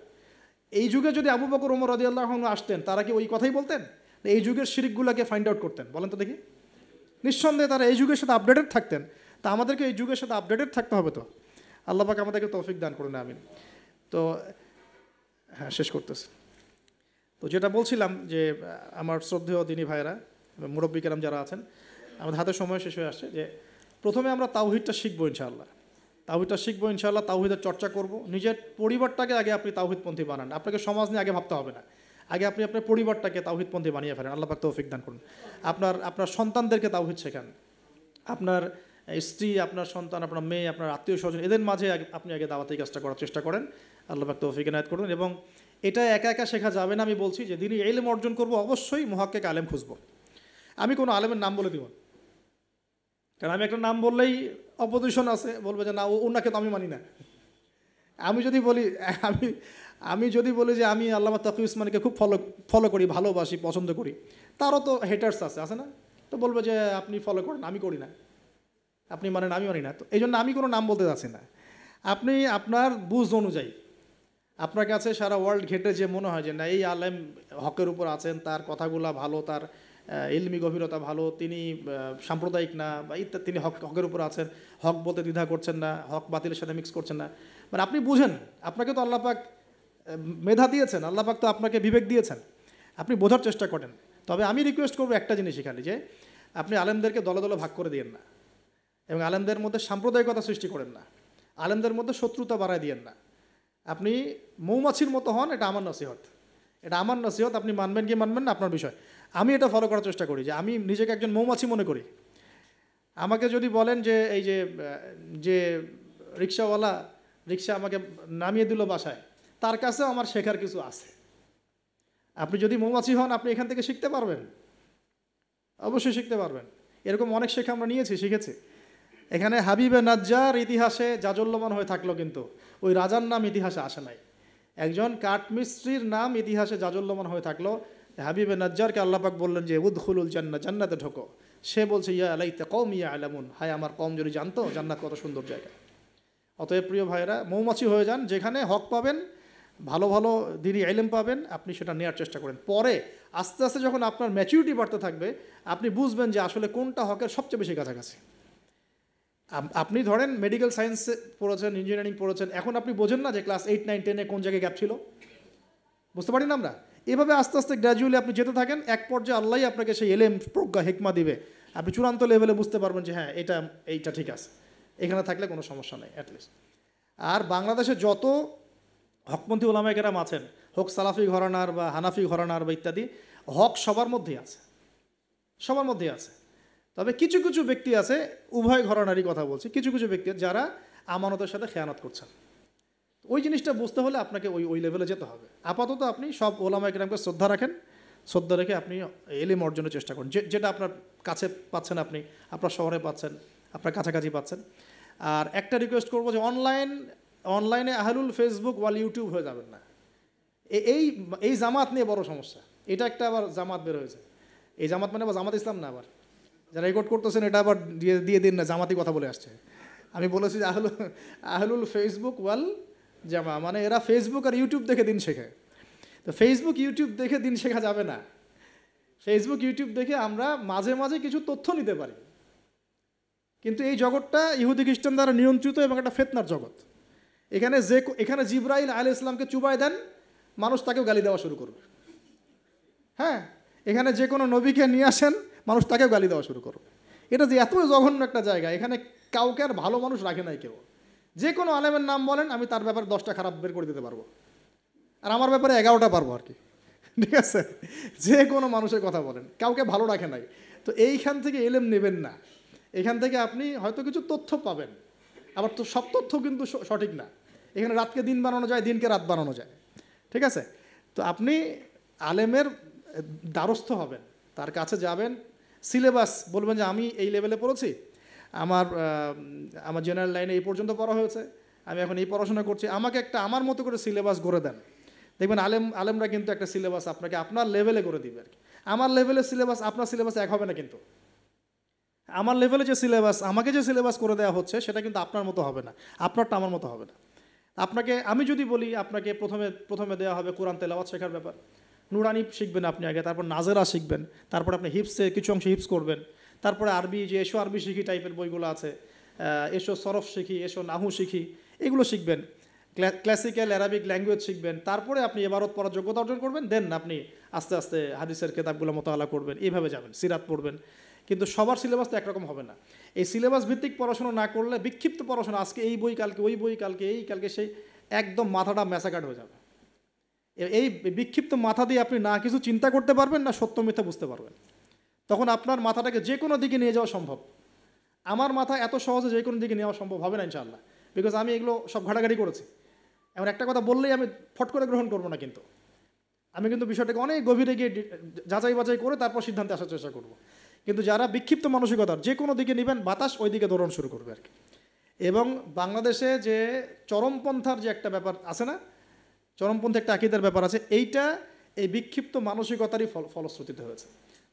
এই যুগে যদি আবু বকর ওমর রাদিয়াল্লাহু আনহু আসতেন, তারা কি ওই কথাই বলতেন? এই যুগের শিরকগুলোকে ফাইন্ড আউট করতেন? বলেন তো দেখি। নিঃসন্দেহে তারা এই যুগের সাথে আপডেটেড থাকতেন। তা আমাদেরকে এই যুগের সাথে আপডেটেড থাকতে হবে। তো আল্লাহ পাক আমাদেরকে তৌফিক দান করুন, আমিন। তো হ্যাঁ, শেষ করতেছি। তো যেটা বলছিলাম যে আমার শ্রদ্ধেয় দিনী ভাইয়েরা, মুরব্বী কেরাম যারা আছেন, আমাদের হাতে সময় শেষ হয়ে আসছে, যে প্রথমে আমরা তাওহীদটা শিখবো ইনশাআল্লাহ। তাওহীদের চর্চা করব। নিজের পরিবারটাকে আগে আপনি তাওহীদপন্থী বানান। আপনাকে সমাজ নিয়ে আগে ভাবতে হবে না, আগে আপনি আপনার পরিবারটাকে তাওহীদপন্থী বানিয়ে ফেলেন। আল্লাহ পাক তৌফিক দান করুন। আপনার সন্তানদেরকে তাওহীদ শেখান। আপনার স্ত্রী, আপনার সন্তান, আপনার মেয়ে, আপনার আত্মীয় স্বজন, এদের মাঝে আপনি আগে দাওয়াতি কাজটা করার চেষ্টা করেন। আল্লাহ পাক তৌফিক এনায়েত করুন। এবং এটা একা একা শেখা যাবে না। আমি বলছি যে দিনই ইলম অর্জন করব, অবশ্যই মুহাক্কিক আলেম খুঁজব। আমি কোনো আলেমের নাম বলে দিব না, কারণ আমি একটা নাম বললেই অপোজিশন আছে, বলবে যে না ওনাকে তো আমি মানি না। আমি যদি বলি যে আমি আল্লামা তাকি উসমানীকে খুব ফলো করি, ভালোবাসি, পছন্দ করি, তারও তো হেটার্স আছে না? তো বলবে যে আপনি ফলো করেন, আমি করি না, আপনি মানেন, আমি মানি না। তো এই জন্য আমি কোনো নাম বলতে যাচ্ছি না। আপনি আপনার বুঝ অনুযায়ী, আপনার কাছে সারা ওয়ার্ল্ড ঘেটে যে মনে হয় যে না এই আলেম হকের উপর আছেন, তার কথাগুলা ভালো, তার ইলমি গভীরতা ভালো, তিনি সাম্প্রদায়িক না বা ইত্যাদি, তিনি হকের উপর আছেন, হক বলতে দ্বিধা করছেন না, হক বাতিলের সাথে মিক্স করছেন না, মানে আপনি বুঝেন, আপনাকে তো আল্লাহ পাক মেধা দিয়েছেন, আল্লাহ পাক তো আপনাকে বিবেক দিয়েছেন, আপনি বোঝার চেষ্টা করেন। তবে আমি রিকোয়েস্ট করবো একটা জিনিসই খালি, যে আপনি আলেমদেরকে দলে দলে ভাগ করে দিয়েন না, এবং আলেমদের মধ্যে সাম্প্রদায়িকতা সৃষ্টি করেন না, আলেমদের মধ্যে শত্রুতা বাড়ায় দিয়েন না। আপনি মৌমাছির মতো হন, এটা আমার নসিহত, আপনি মানবেন কি মানবেন না আপনার বিষয়। আমি এটা ফলো করার চেষ্টা করি, যে আমি নিজেকে একজন মৌমাছি মনে করি। আমাকে যদি বলেন যে এই যে রিক্সাওয়ালা রিক্সা আমাকে নামিয়ে দিল বাসায়, তার কাছেও আমার শেখার কিছু আছে। আপনি যদি মৌমাছি হন, আপনি এখান থেকে শিখতে পারবেন, অবশ্যই শিখতে পারবেন। এরকম অনেক শেখা আমরা শিখেছি। এখানে হাবিবে নাজ্জার ইতিহাসে জাজল্যমান হয়ে থাকলো, কিন্তু ওই রাজার নাম ইতিহাসে আসে নাই। একজন কাঠমিস্ত্রির নাম ইতিহাসে জাজল্যমান হয়ে থাকলো। হাবিবে নাজ্জারকে আল্লাহ পাক বললেন যে উদখুলুল জান্নাহ, জান্নাতে ঢোকো। সে বলছে ইয়া লাইতা কওমি ইয়ালামুন, হায় আমার কওম যদি জানতো জান্নাত কত সুন্দর জায়গা। অতএব প্রিয় ভাইরা, মৌমাছি হয়ে যান, যেখানে হক পাবেন, ভালো ভালো দিনী ইলম পাবেন, আপনি সেটা নেওয়ার চেষ্টা করেন। পরে আস্তে আস্তে যখন আপনার ম্যাচুরিটি বাড়তে থাকবে, আপনি বুঝবেন যে আসলে কোনটা হকের সবচেয়ে বেশি কাছাকাছি। আপনি ধরেন মেডিকেল সায়েন্স পড়েছেন, ইঞ্জিনিয়ারিং পড়েছেন, এখন আপনি বোঝেন না যে ক্লাস 8, 9, 10-এ কোন জায়গায় গ্যাপ ছিল? বুঝতে পারি না আমরা? এভাবে আস্তে আস্তে গ্র্যাজুয়ালি আপনি যেতে থাকেন, এক পর্যায়ে আল্লাহই আপনাকে সেই এলেম, প্রজ্ঞা, হিকমা দিবে। আপনি চূড়ান্ত লেভেলে বুঝতে পারবেন যে হ্যাঁ এইটা ঠিক আছে, এখানে থাকলে কোনো সমস্যা নেই অ্যাটলিস্ট। আর বাংলাদেশে যত হকপন্থী ওলামায়ে কেরাম আছেন, হোক সালাফি ঘরানার বা হানাফি ঘরানার বা ইত্যাদি, হক সবার মধ্যেই আছে। তবে কিছু কিছু ব্যক্তি আছে, উভয় ঘরানারই কথা বলছি, কিছু কিছু ব্যক্তি যারা আমানতের সাথে খেয়ানত করছেন। ওই জিনিসটা বুঝতে হলে আপনাকে ওই লেভেলে যেতে হবে। আপাতত আপনি সব ওলামায়ে কেরামকে শ্রদ্ধা রাখেন, শ্রদ্ধা রেখে আপনি এলিম অর্জনের চেষ্টা করেন, যেটা আপনার কাছে পাচ্ছেন, আপনি আপনার শহরে পাচ্ছেন, আপনার কাছাকাছি পাচ্ছেন। আর একটা রিকোয়েস্ট করবো যে অনলাইনে আহলুল ফেসবুক ওয়াল ইউটিউব হয়ে যাবেন না। এই জামাত নিয়ে বড় সমস্যা। এটা একটা আবার জামাত বের হয়েছে, এই জামাত মানে আবার জামাত ইসলাম না, আবার যারা রেকর্ড করতেছেন এটা আবার দিয়ে দিন না, জামাতি কথা বলে আসছে। আমি বলেছি যে আহলুল ফেসবুক ওয়াল জামা, মানে এরা ফেসবুক আর ইউটিউব দেখে দিন শেখে। তো ফেসবুক ইউটিউব দেখে দিন শেখা যাবে না। ফেসবুক ইউটিউব দেখে আমরা মাঝে মাঝে কিছু তথ্য নিতে পারি, কিন্তু এই জগৎটা ইহুদি খ্রিস্টান দ্বারা নিয়ন্ত্রিত এবং একটা ফেতনার জগৎ। এখানে জিবরাইল আলাইহিস সালামকে চুবাই দেন, মানুষ তাকেও গালি দেওয়া শুরু করবে। হ্যাঁ, এখানে যে কোনো নবীকে নিয়ে আসেন, মানুষ তাকেও গালি দেওয়া শুরু করবে। এটা যে এত জঘন্য একটা জায়গা, এখানে কাউকে আর ভালো মানুষ রাখে নাই কেউ। যে কোনো আলেমের নাম বলেন, আমি তার ব্যাপারে 10টা খারাপ বের করে দিতে পারবো, আর আমার ব্যাপারে 11টা পারবো আর কি। ঠিক আছে, যে কোনো মানুষের কথা বলেন, কাউকে ভালো রাখে নাই। তো এইখান থেকে এলেম নেবেন না। এখান থেকে আপনি হয়তো কিছু তথ্য পাবেন, আবার তো সব তথ্য কিন্তু সঠিক না। এখানে রাতকে দিন বানানো যায়, দিনকে রাত বানানো যায়। ঠিক আছে, তো আপনি আলেমের দ্বারস্থ হবেন, তার কাছে যাবেন, সিলেবাস বলবেন যে আমি এই লেভেলে পড়েছি, আমার জেনারেল লাইনে এই পর্যন্ত পড়া হয়েছে, আমি এখন এই পড়াশোনা করছি, আমাকে একটা আমার মতো করে সিলেবাস করে দেন। দেখবেন আলেমরা কিন্তু একটা সিলেবাস আপনাকে আপনার লেভেলে করে দিবে আর কি। আমার লেভেলের সিলেবাস আপনার সিলেবাস এক হবে না, কিন্তু আমার লেভেলে যে সিলেবাস, আমাকে যে সিলেবাস করে দেওয়া হচ্ছে, সেটা কিন্তু আপনার মতো হবে না, আপনারটা আমার মতো হবে না। আপনাকে আমি যদি বলি, আপনাকে প্রথমে দেওয়া হবে কোরআন তেলাওয়াত শেখার ব্যাপার, নুরানি শিখবেন আপনি আগে, তারপর নাজেরা শিখবেন, তারপর আপনি হিপসে কিছু অংশ হিপস করবেন, তারপরে আরবি, যে এসো আরবি শিখি টাইপের বইগুলো আছে, এসো সরফ শিখি, এসো নাহু শিখি, এগুলো শিখবেন, ক্লাসিক্যাল অ্যারাবিক ল্যাঙ্গুয়েজ শিখবেন, তারপরে আপনি এবারত পড়ার যোগ্যতা অর্জন করবেন, দেন আপনি আস্তে আস্তে হাদিসের কিতাবগুলো মোতালা করবেন, এইভাবে যাবেন, সিরাত পড়বেন। কিন্তু সবার সিলেবাস তো একরকম হবে না। এই সিলেবাস ভিত্তিক পড়াশোনা না করলে বিক্ষিপ্ত পড়াশোনা, আজকে এই বই, কালকে ওই বই, কালকে সেই, একদম মাথাটা ম্যাসাকাট হয়ে যাবে। এই বিক্ষিপ্ত মাথা দিয়ে আপনি না কিছু চিন্তা করতে পারবেন, না সত্য মিথ্যা বুঝতে পারবেন। তখন আপনার মাথাটাকে যে কোনো দিকে নিয়ে যাওয়া সম্ভব। আমার মাথা এত সহজে যে কোনো দিকে নেওয়া সম্ভব হবে না ইনশাআল্লাহ, বিকজ আমি এগুলো সব ঘাটাঘাটি করেছি। এমন একটা কথা বললেই আমি ফট করে গ্রহণ করবো না, কিন্তু আমি কিন্তু বিষয়টাকে অনেক গভীরে গিয়ে যাচাই বাছাই করে তারপর সিদ্ধান্তে আসার চেষ্টা করব। কিন্তু যারা বিক্ষিপ্ত মানসিকতার, যে কোনো দিকে নেবেন, বাতাস ওই দিকে দৌড়ানো শুরু করবে আর কি। এবং বাংলাদেশে যে চরমপন্থার যে একটা ব্যাপার আছে না, চরমপন্থী একটা আকিদার ব্যাপার আছে, এইটা এই বিক্ষিপ্ত মানসিকতারই ফলশ্রুতিতে হয়েছে।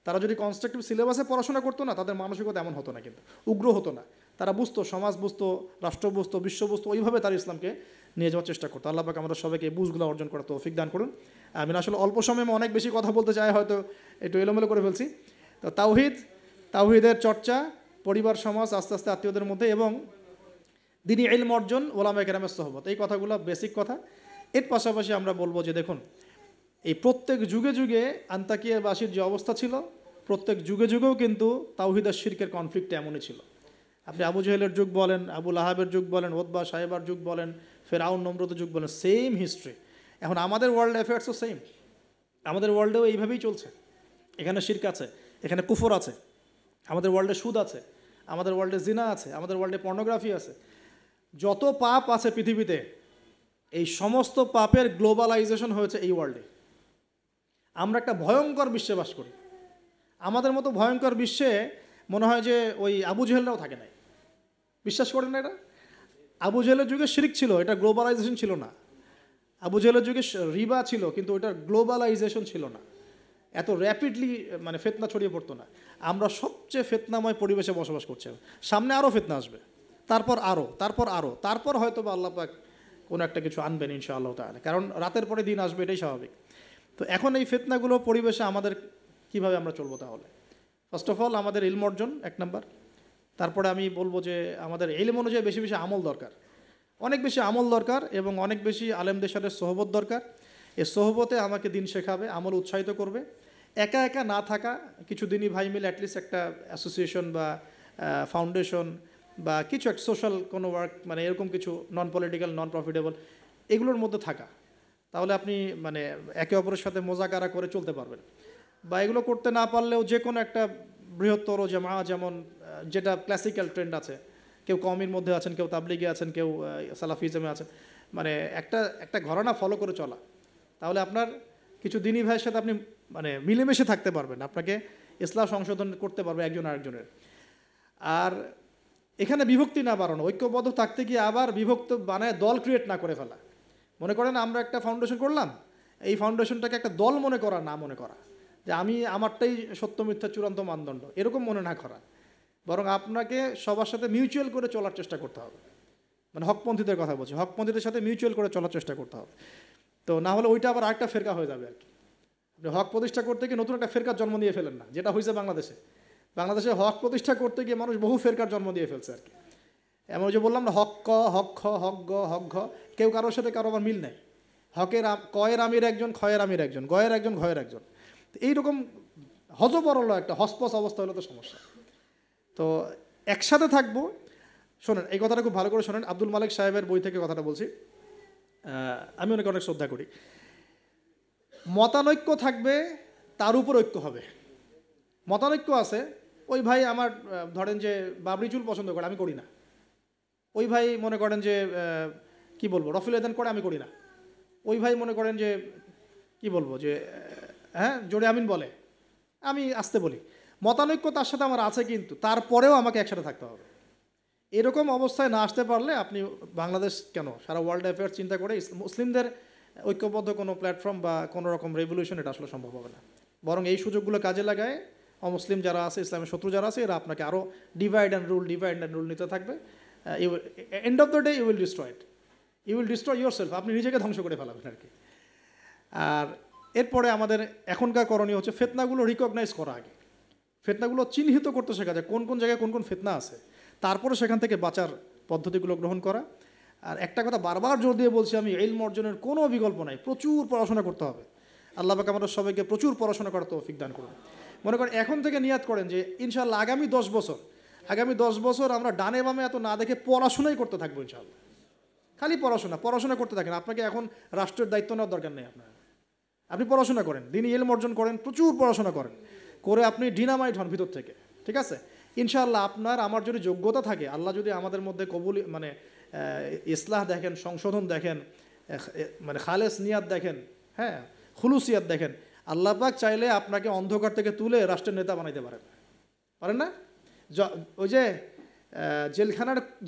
তারা যদি কনস্ট্রাকটিভ সিলেবাসে পড়াশোনা করতো না, তাদের মানসিকতা এমন হতো না, কিন্তু উগ্র হতো না। তারা বুঝতো, সমাজ বুঝতো, রাষ্ট্র বুঝতো, বিশ্ব বুঝতো, ওইভাবে তারা ইসলামকে নিয়ে যাওয়ার চেষ্টা করতো। আল্লাহ পাক আমাদের সবাইকে এই বুঝগুলো অর্জন করার তৌফিক দান করুন। আমি আসলে অল্প সময়ে অনেক বেশি কথা বলতে চাই, হয়তো একটু এলোমেলো করে ফেলছি। তো তাওহীদের চর্চা, পরিবার সমাজ, আস্তে আস্তে আত্মীয়দের মধ্যে, এবং দিনী ইলম অর্জন, ওলামায়ে কেরামের সোহবত, এই কথাগুলো বেসিক কথা। এর পাশাপাশি আমরা বলবো যে দেখুন, এই প্রত্যেক যুগে যুগে আন্তাকিয়াবাসীর যে অবস্থা ছিল, প্রত্যেক যুগে যুগেও কিন্তু তাওহীদ আর শিরকের কনফ্লিক্ট এমনই ছিল। আপনি আবু জেহেলের যুগ বলেন, আবুল আহাবের যুগ বলেন, ওতবা সাহেবার যুগ বলেন, ফেরাউন নমরুদের যুগ বলেন, সেম হিস্ট্রি। এখন আমাদের ওয়ার্ল্ড অ্যাফেয়ার্সও সেম, আমাদের ওয়ার্ল্ডেও এইভাবেই চলছে। এখানে শিরক আছে, এখানে কুফর আছে, আমাদের ওয়ার্ল্ডে সুদ আছে, আমাদের ওয়ার্ল্ডে জিনা আছে, আমাদের ওয়ার্ল্ডে পর্নোগ্রাফি আছে। যত পাপ আছে পৃথিবীতে, এই সমস্ত পাপের গ্লোবালাইজেশন হয়েছে এই ওয়ার্ল্ডে। আমরা একটা ভয়ঙ্কর বিশ্বে বাস করি। আমাদের মতো ভয়ঙ্কর বিশ্বে মনে হয় যে ওই আবু জেহেলরাও থাকে নাই। বিশ্বাস করেন না এটা? আবু জেহেলের যুগে শিরক ছিল, এটা গ্লোবালাইজেশন ছিল না। আবু জেহেলের যুগে রিবা ছিল, কিন্তু ওটার গ্লোবালাইজেশন ছিল না, এত র্যাপিডলি মানে ফেতনা ছড়িয়ে পড়তো না। আমরা সবচেয়ে ফেতনাময় পরিবেশে বসবাস করছি। সামনে আরও ফেতনা আসবে, তারপর হয়তো বা আল্লাহ পাক কোনো একটা কিছু আনবেন ইনশাআল্লাহ তাআলা, কারণ রাতের পরে দিন আসবে, এটাই স্বাভাবিক। তো এখন এই ফিতনাগুলো পরিবেশে আমাদের কিভাবে আমরা চলবো? তাহলে ফার্স্ট অফ অল আমাদের ইলম অর্জন এক নাম্বার। তারপরে আমি বলবো যে আমাদের ইলম অনুযায়ী বেশি বেশি আমল দরকার, অনেক বেশি আমল দরকার, এবং অনেক বেশি আলেমদের সাথে সোহবত দরকার। এই সোহবতে আমাকে দিন শেখাবে, আমল উৎসাহিত করবে। একা একা না থাকা, কিছু দিনই ভাই মিলে অ্যাটলিস্ট একটা অ্যাসোসিয়েশন বা ফাউন্ডেশন বা কিছু একটা সোশ্যাল কোনো ওয়ার্ক, মানে এরকম কিছু নন পলিটিক্যাল, নন প্রফিটেবল, এগুলোর মধ্যে থাকা, তাহলে আপনি মানে একে অপরের সাথে মোজাকারা করে চলতে পারবেন। বা এগুলো করতে না পারলেও যে কোনো একটা বৃহত্তর জামা, যেমন যেটা ক্লাসিক্যাল ট্রেন্ড আছে, কেউ কওমির মধ্যে আছেন, কেউ তাবলিগে আছেন, কেউ সালাফিজমে আছেন, মানে একটা ঘরানা ফলো করে চলা, তাহলে আপনার কিছু দিনী ভাইয়ের সাথে আপনি মানে মিলেমিশে থাকতে পারবেন, আপনাকে ইসলাম সংশোধন করতে পারবে একজন আরেকজনের। আর এখানে বিভক্তি না বাড়ানো, ঐক্যবদ্ধ থাকতে গিয়ে আবার বিভক্ত বানায় দল ক্রিয়েট না করে ফেলা। মনে করেন আমরা একটা ফাউন্ডেশন করলাম, এই ফাউন্ডেশনটাকে একটা দল মনে করা, না মনে করা যে আমি আমারটাই সত্য মিথ্যা চূড়ান্ত মানদণ্ড, এরকম মনে না করা, বরং আপনাকে সবার সাথে মিউচুয়াল করে চলার চেষ্টা করতে হবে। মানে হকপন্থীদের কথা বলছি, হকপন্থীদের সাথে মিউচুয়াল করে চলার চেষ্টা করতে হবে। তো না হলে ওইটা আবার আরেকটা ফেরকা হয়ে যাবে আর কি। হক প্রতিষ্ঠা করতে গিয়ে নতুন একটা ফেরকার জন্ম দিয়ে ফেলেন না, যেটা হয়েছে বাংলাদেশে। বাংলাদেশে হক প্রতিষ্ঠা করতে গিয়ে মানুষ বহু ফেরকার জন্ম দিয়ে ফেলছে আর কি। এমন যে বললাম না, হক ক, হক খ, হক গ, হক ঘ, কেউ কারোর সাথে কারো আবার মিল নেই। হকের কয়ের আমির একজন, ক্ষয়ের আমির একজন, গয়ের একজন, ঘয়ের একজন। এইরকম হজবরল একটা হসপস অবস্থা হলো তো সমস্যা। তো একসাথে থাকবো। শোনেন, এই কথাটা খুব ভালো করে শোনেন, আব্দুল মালিক সাহেবের বই থেকে কথাটা বলছি। আমি অনেক শ্রদ্ধা করি। মতানৈক্য থাকবে, তার উপর ঐক্য হবে। মতানৈক্য আছে, ওই ভাই আমার ধরেন যে বাবরি চুল পছন্দ করে, আমি করি না। ওই ভাই মনে করেন যে কি বলবো, রফিল আদান করে, আমি করি না। ওই ভাই মনে করেন যে কি বলবো যে হ্যাঁ জোরে আমিন বলে, আমি আসতে বলি। মতানৈক্য তার সাথে আমার আছে, কিন্তু তারপরেও আমাকে একসাথে থাকতে হবে। এরকম অবস্থায় না আসতে পারলে আপনি বাংলাদেশ কেন, সারা ওয়ার্ল্ড অ্যাফেয়ার্স চিন্তা করে মুসলিমদের ঐক্যবদ্ধ কোনো প্ল্যাটফর্ম বা কোনো রকম রেভলিউশন এটা আসলে সম্ভব হবে না। বরং এই সুযোগগুলো কাজে লাগায় অমুসলিম যারা আছে, ইসলামের শত্রু যারা আছে, এরা আপনাকে আরও ডিভাইড অ্যান্ড রুল নিতে থাকবে। End of the day you will destroy it, you will destroy yourself, আপনি নিজেকে ধ্বংস করে ফেলাবেন আর কি। আর এরপরে আমাদের এখনকার করণীয় হচ্ছে ফিতনাগুলো রিকগনাইজ করা আগে, ফিতনাগুলো চিহ্নিত করতে শেখা যায়, কোন কোন জায়গায় কোন কোন ফিতনা আছে, তারপরে সেখান থেকে বাঁচার পদ্ধতিগুলো গ্রহণ করা। আর একটা কথা বারবার জোর দিয়ে বলছি আমি, ইলম অর্জনের কোনো বিকল্প নাই, প্রচুর পড়াশোনা করতে হবে। আল্লাহ পাক আমাদের সবাইকে প্রচুর পড়াশোনা করার তৌফিক দান করুন। মনে করেন এখন থেকে নিয়াত করেন যে ইনশাআল্লাহ আগামী 10 বছর আমরা ডানে বামে এত না দেখে পড়াশোনাই করতে থাকবো ইনশাআল্লাহ। খালি পড়াশোনা করতে থাকেন। আপনাকে এখন রাষ্ট্রের দায়িত্ব নেওয়ার দরকার নেই আপনার। আপনি পড়াশোনা করেন, দিনই ইলম অর্জন করেন, প্রচুর পড়াশোনা করেন, করে আপনি ডিনামাইট হন ভিতর থেকে, ঠিক আছে? ইনশাআল্লাহ আপনার আমার যদি যোগ্যতা থাকে, আল্লাহ যদি আমাদের মধ্যে কবুল মানে ইসলাহ দেখেন, সংশোধন দেখেন, মানে খালেস নিয়াত দেখেন, হ্যাঁ খুলুসিয়াত দেখেন, আল্লাহ পাক চাইলে আপনাকে অন্ধকার থেকে তুলে রাষ্ট্রের নেতা বানাইতে পারেন না? ওই যে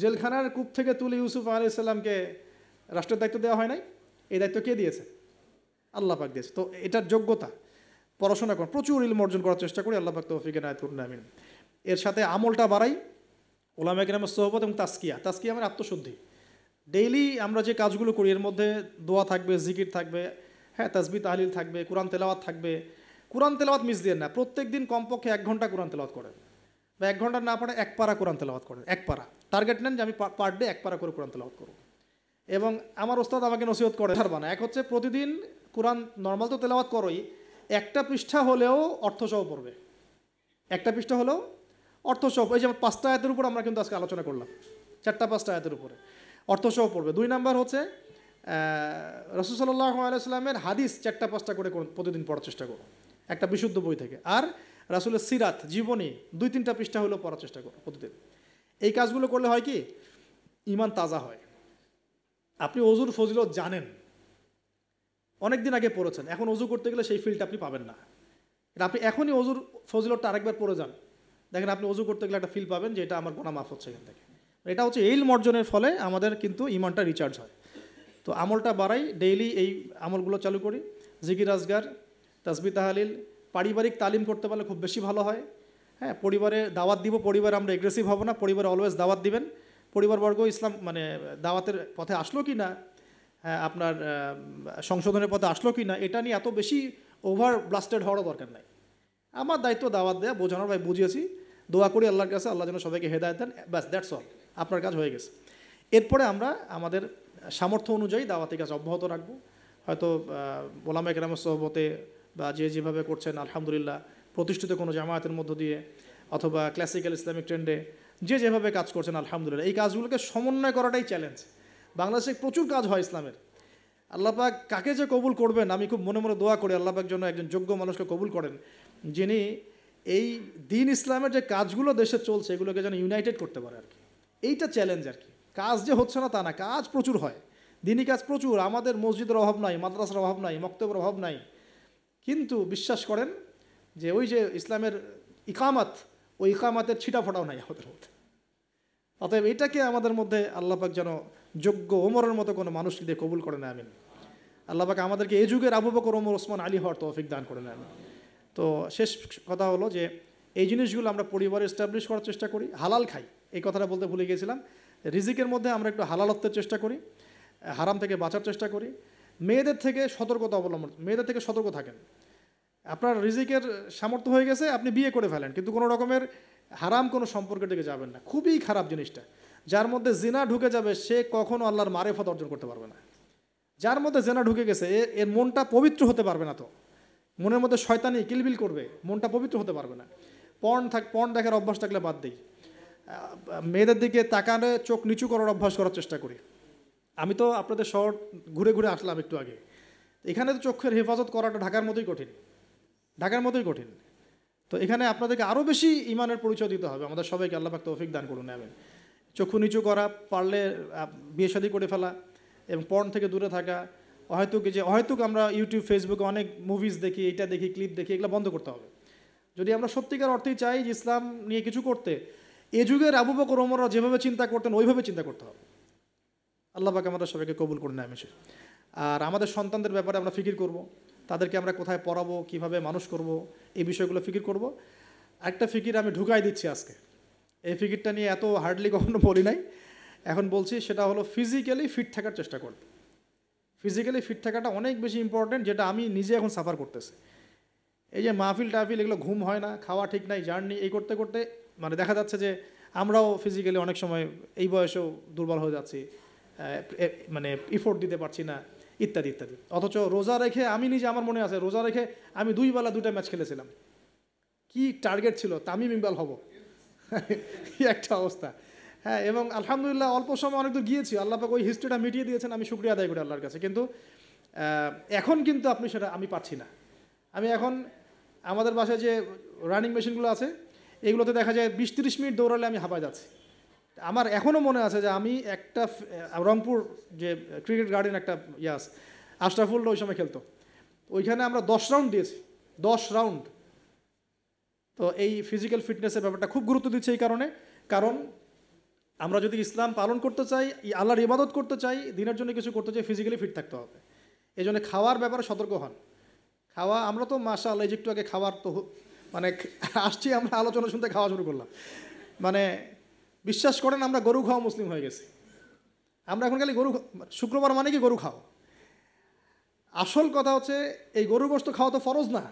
জেলখানার কূপ থেকে তুলে ইউসুফ আলাইহিস সালামকে রাষ্ট্রের দায়িত্ব দেওয়া হয় নাই? এই দায়িত্ব কে দিয়েছে? আল্লাহ পাক দিয়েছে। তো এটার যোগ্যতা, পড়াশোনা করুন, প্রচুর ইলম অর্জন করার চেষ্টা করি। আল্লাহ পাক তৌফিক এনায়েত করুন, আমিন। এর সাথে আমলটা বাড়াই, ওলামায়ে কেরামের সোহবত এবং তাসকিয়া মানে আত্মশুদ্ধি। ডেইলি আমরা যে কাজগুলো করি এর মধ্যে দোয়া থাকবে, জিকির থাকবে, হ্যাঁ তাসবিহ তাহলিল থাকবে, কোরআন তেলাওয়াত থাকবে। কোরআন তেলাওয়াত মিস দিয়ে না, প্রত্যেক দিন কমপক্ষে 1 ঘন্টা কোরআন তেলাওয়াত করেন, বা 1 ঘন্টা না পড়ে 1 পারা কোরআন তেলাওয়াত করেন। 1 পারা টার্গেট নেন যে আমি পার ডে 1 পারা করে কোরআন তেলাওয়াত করব। এবং আমার ওস্তাদ আমাকে নসিহত করে ছাড়বা না। এক হচ্ছে প্রতিদিন কোরআন নর্মাল তো তেলাওয়াত করোই, একটা পৃষ্ঠা হলেও অর্থসহ পড়বে, একটা পৃষ্ঠা হলেও অর্থসহ। এই যেমন 5টা আয়াতের উপর আমরা কিন্তু আজকে আলোচনা করলাম, 4-5টা আয়াতের উপরে অর্থসহ পড়বে। 2 নাম্বার হচ্ছে রাসূল সাল্লাল্লাহু আলাইহি সাল্লামের হাদিস 4-5টা করে প্রতিদিন পড়ার চেষ্টা করো, একটা বিশুদ্ধ বই থেকে। আর রাসূলের সিরাত, জীবনী 2-3টা পৃষ্ঠা হলেও পড়ার চেষ্টা করো প্রতিদিন। এই কাজগুলো করলে হয় কি, ঈমান তাজা হয়। আপনি অজুর ফজিলত জানেন, অনেক দিন আগে পড়েছেন, এখন অজু করতে গেলে সেই ফিলটা আপনি পাবেন না। আপনি এখনই অজুর ফজিলতটা আরেকবার পড়ে যান, দেখেন আপনি অজু করতে গেলে একটা ফিল পাবেন যে এটা আমার গুনাহ মাফ হচ্ছে এখান থেকে। এটা হচ্ছে ইলম অর্জনের ফলে আমাদের কিন্তু ঈমানটা রিচার্জ হয়। তো আমলটা বাড়াই, ডেইলি এই আমলগুলো চালু করি, জিকির আজগার, তাসবিহ তাহলিল, পারিবারিক তালিম করতে পারলে খুব বেশি ভালো হয়। হ্যাঁ, পরিবারে দাওয়াত দিব, পরিবারে আমরা এগ্রেসিভ হব না, পরিবারে অলওয়েজ দাওয়াত দিবেন। পরিবারবর্গ ইসলাম মানে দাওয়াতের পথে আসলো কি না, আপনার সংশোধনের পথে আসলো কি না, এটা নিয়ে এত বেশি ওভার ব্লাস্টেড হওয়ারও দরকার নাই। আমার দায়িত্ব দাওয়াত দেয়া, বোঝানোর, ভাই বুঝিয়েছি, দোয়া করি আল্লাহর কাছে, আল্লাহ যেন সবাইকে হেদায়েত দেন, ব্যাস দ্যাটস অল, আপনার কাজ হয়ে গেছে। এরপরে আমরা আমাদের সামর্থ্য অনুযায়ী দাওয়াতি কাজ অব্যাহত রাখবো। হয়তো ওলামায়ে কেরামের সোহবতে বা যে যেভাবে করছেন আলহামদুলিল্লাহ, প্রতিষ্ঠিত কোনো জামায়াতের মধ্য দিয়ে অথবা ক্লাসিক্যাল ইসলামিক ট্রেন্ডে যে যেভাবে কাজ করছেন আলহামদুলিল্লাহ, এই কাজগুলোকে সমন্বয় করাটাই চ্যালেঞ্জ। বাংলাদেশে প্রচুর কাজ হয় ইসলামের, আল্লাহ পাক কাকে যে কবুল করবেন, আমি খুব মনে মনে দোয়া করি আল্লাহ পাক যেন একজন যোগ্য মানুষকে কবুল করেন, যিনি এই দিন ইসলামের যে কাজগুলো দেশে চলছে এগুলোকে যেন ইউনাইটেড করতে পারে আর কি। এইটা চ্যালেঞ্জ আর কি। কাজ যে হচ্ছে না তা না, কাজ প্রচুর হয়, দিনই কাজ প্রচুর। আমাদের মসজিদের অভাব নাই, মাদ্রাসার অভাব নাই, মক্তবের অভাব নাই, কিন্তু বিশ্বাস করেন যে ওই যে ইসলামের ইকামাত, ওই ইকামাতের ছিটাফোটাও নাই আমাদের মধ্যে। অতএব এটাকে আমাদের মধ্যে আল্লাহ পাক যেন যোগ্য ওমরের মতো কোনো মানুষকে দিয়ে কবুল করে না, আমিন। আল্লাহ পাক আমাদেরকে এই যুগের আবু বকর, ওমর, ওসমান, আলী হওয়ার তৌফিক দান করে না, আমিন। তো শেষ কথা হলো যে এই জিনিসগুলো আমরা পরিবারে এস্টাবলিশ করার চেষ্টা করি, হালাল খাই, এই কথাটা বলতে ভুলে গিয়েছিলাম। রিজিকের মধ্যে আমরা একটু হালালত্বের চেষ্টা করি, হারাম থেকে বাঁচার চেষ্টা করি। মেয়েদের থেকে সতর্ক থাকেন। আপনার রিজিকের সামর্থ্য হয়ে গেছে, আপনি বিয়ে করে ফেলেন, কিন্তু কোনো রকমের হারাম কোনো সম্পর্কের দিকে যাবেন না। খুবই খারাপ জিনিসটা। যার মধ্যে জিনা ঢুকে যাবে সে কখনো আল্লাহর মারেফত অর্জন করতে পারবে না। যার মধ্যে জেনা ঢুকে গেছে এর মনটা পবিত্র হতে পারবে না। তো মনের মধ্যে শয়তানি কিলবিল করবে, মনটা পবিত্র হতে পারবে না। পর্ন দেখার অভ্যাস থাকলে বাদ দিই। মেয়েদের দিকে তাকালে চোখ নিচু করার অভ্যাস করার চেষ্টা করি। আমি তো আপনাদের শহর ঘুরে ঘুরে আসলাম একটু আগে। এখানে তো চোখের হেফাজত করাটা ঢাকার মতোই কঠিন। তো এখানে আপনাদেরকে আরও বেশি ইমানের পরিচয় দিতে হবে। আমাদের সবাইকে আল্লাহ পাক তৌফিক দান করুন। আমিন। চক্ষু নিচু করা, পারলে বিয়ে শাদী করে ফেলা এবং পর্ন থেকে দূরে থাকা। অহেতুক আমরা ইউটিউব ফেসবুকে অনেক মুভিজ দেখি, এটা দেখি, ক্লিপ দেখি, এগুলো বন্ধ করতে হবে। যদি আমরা সত্যিকার অর্থেই চাই যে ইসলাম নিয়ে কিছু করতে, এ যুগের আবু বকর ওমররা যেভাবে চিন্তা করতেন ওইভাবে চিন্তা করতে হবে। আল্লাহ পাক আমাদের সবাইকে কবুল করুন আমিন। আর আমাদের সন্তানদের ব্যাপারে আমরা ফিকির করব, তাদেরকে আমরা কোথায় পড়াবো, কিভাবে মানুষ করব, এই বিষয়গুলো ফিকির করব। একটা ফিকির আমি ঢুকাই দিচ্ছি আজকে। এই ফিকিরটা নিয়ে এত হার্ডলি কখনো বলি নাই, এখন বলছি। সেটা হলো ফিজিক্যালি ফিট থাকার চেষ্টা করব। ফিজিক্যালি ফিট থাকাটা অনেক বেশি ইম্পর্টেন্ট, যেটা আমি নিজে এখন সাফার করতেছি। এই যে মাহফিল টাহফিল, এগুলো ঘুম হয় না, খাওয়া ঠিক নাই, জার্নি এই করতে করতে মানে দেখা যাচ্ছে যে আমরাও ফিজিক্যালি অনেক সময় এই বয়সেও দুর্বল হয়ে যাচ্ছি, মানে ইফোর্ট দিতে পারছি না, ইত্যাদি ইত্যাদি। অথচ রোজা রেখে আমি নিজে, আমার মনে আছে, রোজা রেখে আমি 2 বেলা 2টা ম্যাচ খেলেছিলাম। কি টার্গেট ছিল, তামিম ইকবাল হব। কি একটা অবস্থা। হ্যাঁ, এবং আলহামদুলিল্লাহ অল্প সময় অনেক দূর গিয়েছি। আল্লাহ পাক ওই হিস্ট্রিটা মিটিয়ে দিয়েছেন, আমি শুকরিয়া আদায় করি আল্লাহর কাছে। কিন্তু এখন কিন্তু আপনি সেটা আমি পারছি না। আমি এখন আমাদের বাসায় যে রানিং মেশিনগুলো আছে, এগুলোতে দেখা যায় 20-30 মিনিট দৌড়ালে আমি হাঁপায় যাচ্ছি। আমার এখনও মনে আছে যে আমি একটা রংপুর যে ক্রিকেট গার্ডেন একটা ইয়াস আশরাফুল্লাহ ওই সময় খেলতো, ওইখানে আমরা 10 রাউন্ড দিয়েছি, 10 রাউন্ড। তো এই ফিজিক্যাল ফিটনেসের ব্যাপারটা খুব গুরুত্ব দিচ্ছে এই কারণ আমরা যদি ইসলাম পালন করতে চাই, আল্লাহর ইবাদত করতে চাই, দিনের জন্য কিছু করতে চাই, ফিজিক্যালি ফিট থাকতে হবে। এই জন্য খাওয়ার ব্যাপারে সতর্ক হন। খাওয়া, আমরা তো মাশাআল্লাহ একটু আগে খাবার তো মানে আসছি, আমরা আলোচনা শুনতে খাওয়া শুরু করলাম। মানে বিশ্বাস করেন আমরা গরু খাওয়া মুসলিম হয়ে গেছি। আমরা এখন খালি শুক্রবার মানে কি গরু খাও। আসল কথা হচ্ছে এই গরু গোশত খাওয়া তো ফরজ না।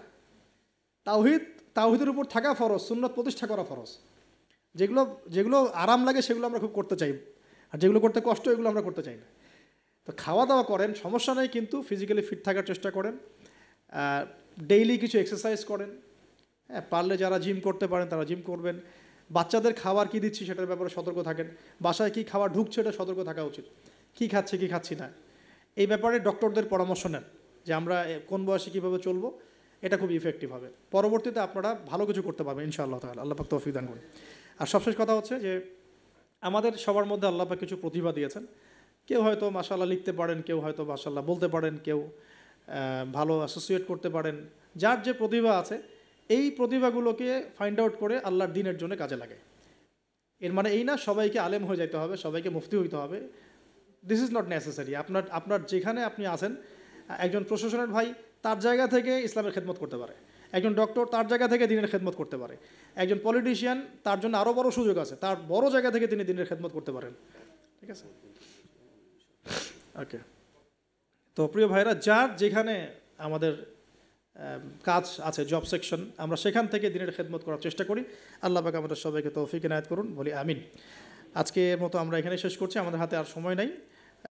তাওহীদের উপর থাকা ফরজ, সুন্নত প্রতিষ্ঠা করা ফরজ। যেগুলো আরাম লাগে সেগুলো আমরা খুব করতে চাই, আর যেগুলো করতে কষ্ট এগুলো আমরা করতে চাই না। তো খাওয়া দাওয়া করেন, সমস্যা নেই, কিন্তু ফিজিক্যালি ফিট থাকার চেষ্টা করেন। ডেইলি কিছু এক্সারসাইজ করেন। হ্যাঁ, পারলে যারা জিম করতে পারেন তারা জিম করবেন। বাচ্চাদের খাবার কী দিচ্ছি সেটার ব্যাপারে সতর্ক থাকেন। বাসায় কী খাবার ঢুকছে এটা সতর্ক থাকা উচিত। কী খাচ্ছে কী খাচ্ছি না, এই ব্যাপারে ডক্টরদের পরামর্শ নেন যে আমরা কোন বয়সে কীভাবে চলবো। এটা খুব ইফেক্টিভ হবে। পরবর্তীতে আপনারা ভালো কিছু করতে পারবেন ইনশাআল্লাহ তাআলা। আল্লাহ পাক তৌফিক দান করুন। আর সবশেষ কথা হচ্ছে যে আমাদের সবার মধ্যে আল্লাহ পাক কিছু প্রতিভা দিয়েছেন। কেউ হয়তো মাশাআল্লাহ লিখতে পারেন, কেউ হয়তো মাশাআল্লাহ বলতে পারেন, কেউ ভালো অ্যাসোসিয়েট করতে পারেন। যার যে প্রতিভা আছে এই প্রতিভাগুলোকে ফাইন্ড আউট করে আল্লাহর দ্বীনের জন্য কাজে লাগে। এর মানে এই না সবাইকে আলেম হয়ে যেতে হবে, সবাইকে মুফতি হইতে হবে। This is not necessary. আপনার যেখানে আপনি আছেন, একজন প্রশাসনের ভাই তার জায়গা থেকে ইসলামের খেদমত করতে পারে, একজন ডক্টর তার জায়গা থেকে দিনের খেদমত করতে পারে, একজন পলিটিশিয়ান তার জন্য আরও বড় সুযোগ আছে, তার বড় জায়গা থেকে তিনি দিনের খেদমত করতে পারেন। ঠিক আছে, ওকে। তো প্রিয় ভাইরা, যার যেখানে আমাদের কাজ আছে, জব সেকশন, আমরা সেখান থেকে দিনের খেদমত করার চেষ্টা করি। আল্লাহ পাক আমাদের সবাইকে তৌফিক ইনায়াত করুন, বলি আমিন। আজকের মতো আমরা এখানে শেষ করছি, আমাদের হাতে আর সময় নাই।